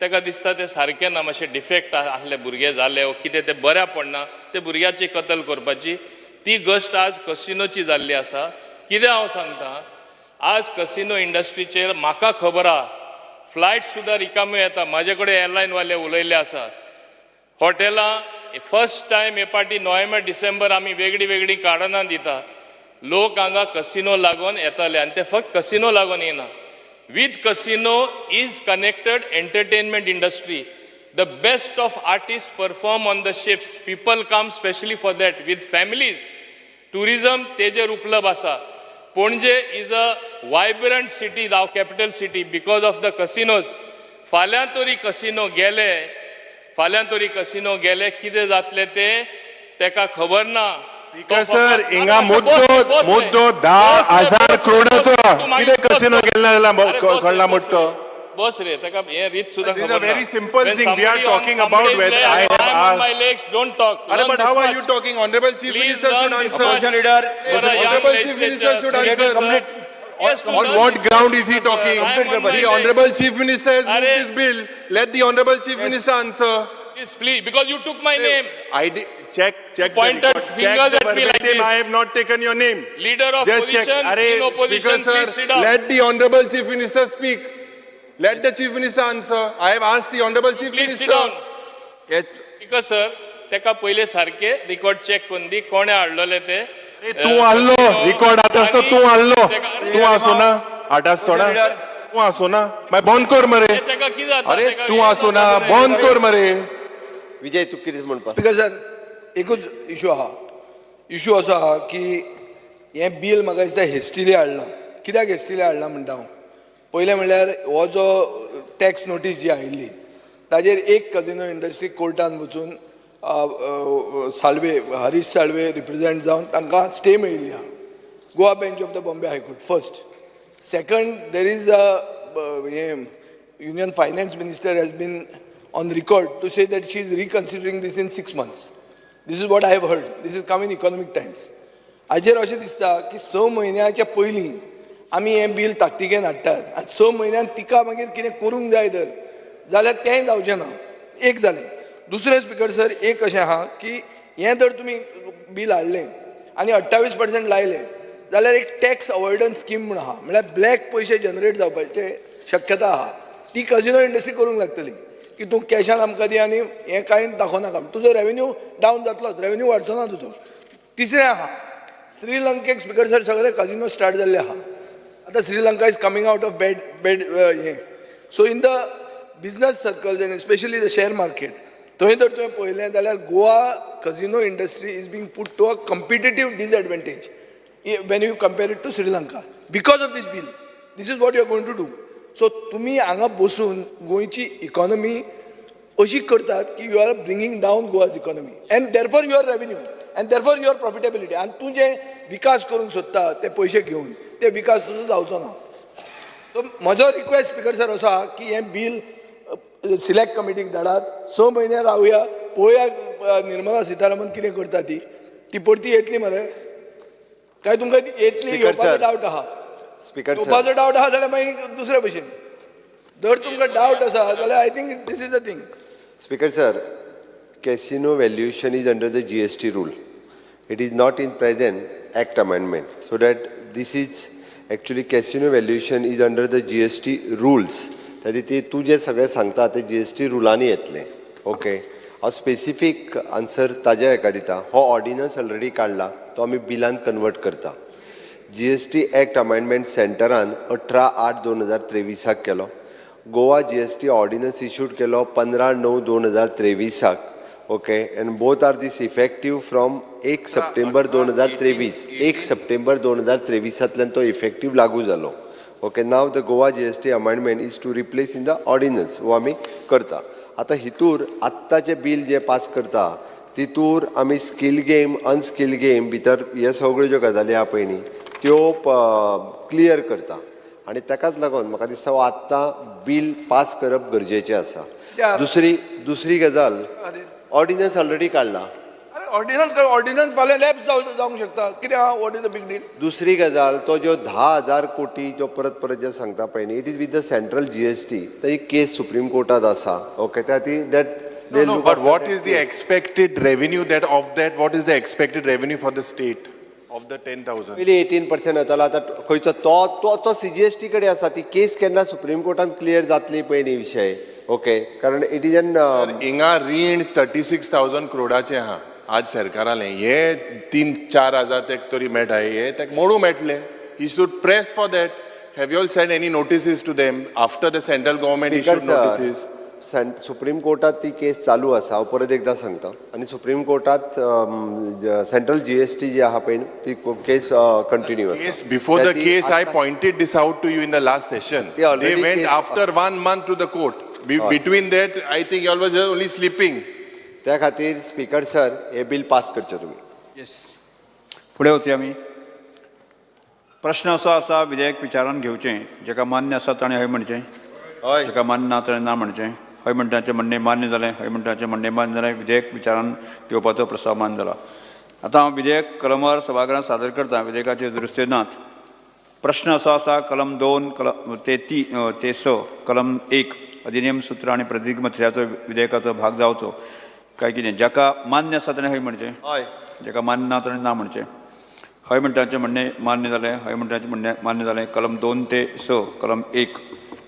ताका दिसता ते सारकें ना, मातशें डिफेक्ट आसले भुरगे जाले, कितें ते बऱ्या पडना, ते भुरग्याची कत्ल करपाची ती गोष्ट आज कसिनोची जाल्ली आसा. कितें हांव सांगता, आज कसिनो इंडस्ट्रीचेर म्हाका खबर आहा, फ्लायट सुद्दां रिकाम्यो येता. म्हाजे कडेन एअरलायनवाले उलयल्ले आसा, हॉटेलां फर्स्ट टायम हे पाटी नोव्हेंबर डिसेंबर आमी वेगळी कारणां दिता, लोक हांगा कसिनो लागून येताले, आनी ते फक्त कसिनो लागून येना. With casino is connected entertainment industry. The best of artists perform on the ships. People come specially for that with families. Tourism tejer uplab asa. Panje is a vibrant city, the capital city, because of the casinos. Falyantori casino gele kide zatle te teka khabar na. Speaker sir, इंगा मुद्दो 10,000 करोडाचो कितें casino गेल्ला कडला मुट्टो. Boss re, taka ye read suda. This is a very simple thing. We are talking about whether I have on asked. my legs, don't talk. But how are you talking? Honorable Chief Minister should answer. Honorable Chief Minister should answer. On what ground is he talking? The Honorable Chief Minister has moved Arey. this bill. Let the Honorable Chief Minister answer. Please, because you took my name. I did, check the pointed record. fingers Check the at me like verbatim. this. I have not taken your name. Leader of Just check. opposition, Arey, in opposition, Speaker, please sir, sit down. let the Honorable Chief Minister speak. Let the Chief Minister answer. I have asked the Honorable Chief Please Minister. sit down. Yes. Because sir, तेका पहिले सारखे record check करून दी कोणे हाडलेले ते. तू हाडलो record आतास तो तू हाडलो तू आसो ना आतास थोडा तू आसो ना मागीर बंद कर मरे तेका कितें जाता? अरे तेका तू आसो ना बंद कर मरे विजय तू कितें म्हणपाक स्पीकर सर एकूच इशू आहा इशू असो आहा की हें बील म्हाका दिसता हेस्टिली हाडलां कित्याक हेस्टिली हाडलां म्हणटा हांव पयलें म्हणल्यार हो जो टॅक्स नोटीस जी आयिल्ली ताजेर एक कजिनो इंडस्ट्री कोर्टान वचून साळवे हरीश साळवे रिप्रेझेंट जावन तांकां स्टे मेळिल्ली आहा Goa bench of the Bombay high court first second there is a union finance minister has been on record to say that she is reconsidering this in 6 months. This is what I have heard. This is come in Economic Times. हाजेर अशें दिसता की 6 म्हयन्याच्या पयलीं आमी हें bill ताकतिकेन हाडटात आनी 6 म्हयन्यान तिका मागीर कितें करूंक जाय तर जाल्यार तेंय जावचें ना एक जालें दुसरें स्पीकर सर एक अशें आहा की हें जर तुमी बील हाडलें आनी 28% लायले जाल्यार एक टॅक्स अवॉयडन्स स्कीम म्हण आहा म्हळ्यार ब्लॅक पयशे जनरेट जावपाची शक्यता आहा ती कजिनो इंडस्ट्री करूंक लागतली की तूं कॅशान आमकां दी आनी हें कांय दाखोवनाका तुजो रेवेन्यू डावन जातलोच रेवेन्यू वाडचो ना तुजो तिसरें आहा श्रीलंकेक स्पीकर सर सगळे कजिनो स्टार्ट जाल्ले आहा आतां Sri Lanka is coming out of bed हें so in the business circles and especially the share market थंय जर तुवें पळयलें जाल्यार Goa casino industry is being put to a competitive disadvantage when you compare it to Sri Lanka because of this bill this is what you are going to do so तुमी हांगा बसून गोंयची economy अशी करतात की you are bringing down Goa's economy end therefore your revenue end therefore your profitability आनी तूं जे विकास करूंक सोदता ते पयशे घेवन ते विकास तुजो जावचो ना सो म्हजो रिक्वेस्ट स्पीकर सर असो आहा की हें बील सिलेक्ट कमिटीक धाडात 6 म्हयने रावया पळोवया निर्मला सीतारामन कितें करता ती परती येतली मरे काय तुमकां येतली येवपाचो डावट आहा स्पीकर येवपाचो डावट आहा जाल्यार मागीर दुसरे भशेन जर तुमकां डावट आसा जाल्यार I think this is the thing Speaker sir, casino valuation is under the GST rule. It is not in present Act amendment. So that this is actually casino valuation is under the GST rules. That it तू जे सगळे सांगता ते GST रुलांनी येतले. Okay हांव specific answer ताज्या हेका दिता हो ऑर्डिनन्स ऑलरेडी काडला तो आमी बिलान कन्वर्ट करता GST Act amendment सेंटरान 18/8/2023 केलो गोवा GST ऑर्डिनन्स इश्यूड केलो 15/9/2023 okay and both are this effective from 1 September 2023 1 September 2023 तो इफेक्टीव लागू जालो okay now the Goa GST amendment is to replace in the ordinance वो आमी करता आतां हितूर आत्ताचें बील जे पास करता तितूर आमी स्कील गेम अनस्कील गेम भितर हे सगळ्यो ज्यो गजाली आहा पळय न्ही त्यो क्लियर करता आनी ताकाच लागून म्हाका दिसता हो आत्तां बील पास करप गरजेचें आसा दुसरी गजाल ऑर्डिनन्स ऑलरेडी काडला ऑर्डिनन्स फाल्यां लॅप्स जावंक शकता कितें आहा what is the big deal दुसरी गजाल तो जो 10,000 कोटी जो परत जे सांगता पळय न्ही it is with the central GST ताजी केस सुप्रीम कोर्टात आसा ओके त्या ती that No, but what is the expected revenue what is the expected revenue for the state of the 10,000? पयलीं 18% येतालो आतां खंयचो तो CGST कडेन आसा ती केस केन्ना सुप्रीम कोर्टान क्लियर जातली पळय न्ही विशय ओके कारण इट इज एन हिंगा रीण 36,000 करोडाचें आहा आज सरकारालें हे 3-4 हजार तेक तरी मेळटा हे तेक मोडू मेळटले he should press for that have you all send any notices to them after the central government issued notices supreme कोर्टात ती केस चालू आसा हांव परत एकदां सांगता आनी सुप्रीम कोर्टात सेंट्रल GST जी आहा पळय ती केस कंटिन्यू आसा Yes, before the case, I pointed this out to you in the last session. They went after 1 month to the court. Between that, I think you all was only sleeping. त्या खातीर speaker sir हे bill pass करचे तुमी yes फुडें वचया आमी प्रश्न असो आसा विधेयक विचारान घेवचें जेका मान्य आसा ताणें हय म्हणचें जेका मान्य ना ताणें ना म्हणचें हय म्हणटाचें म्हणणें मान्य जालें हय म्हणटाचें म्हणणें मान्य जालें विधेयक विचारान घेवपाचो प्रस्ताव मान्य जाला आतां हांव विधेयक कलमार सभागृहांत सादर करता विधेयकाचे दुरुस्ती नात प्रश्न असो आसा कलम 2 ते 6 कलम 1 अधिनियम सूत्र आणि प्रतिज्ञापत्राचो विधेयकाचो भाग जावचो काय कितें जाका मान्य आसा ताणें हय म्हणचें हय जाका मान्य ना ताणें ना म्हणचें हय म्हणटाचें म्हणणें मान्य जालें हय म्हणटाचें म्हणणें मान्य जालें कलम 2 ते 6 कलम 1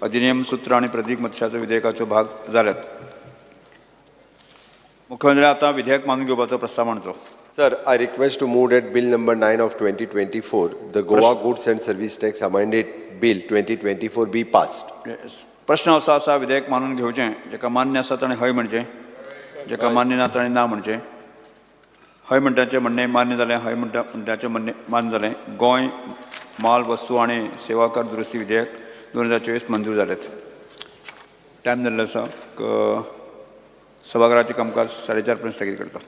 अधिनियम सूत्र आणि प्रतिज्ञापत्राचो विधेयकाचो भाग जाल्यात मुख्यमंत्री आतां विधेयक मानून घेवपाचो प्रस्ताव मांडचो Sir, I request to move that Bill number 9 of 2024, the Goa Goods and Service Tax Amended Bill 2024 be passed. Yes. प्रश्न असो आसा विधेयक मानून घेवचें जाका मान्य आसा ताणें हय म्हणचें जाका मान्य ना ताणें ना म्हणचें हय म्हणटाचें म्हणणें मान्य जालें हय म्हणटाचें म्हणणें मान्य जालें गोंय माल वस्तू आनी सेवा कर दुरुस्ती विधेयक 2024 मंजूर जालें टायम जाल्लो आसा सभागृहाचें कामकाज 4:30 पर्यंत स्थगीत करता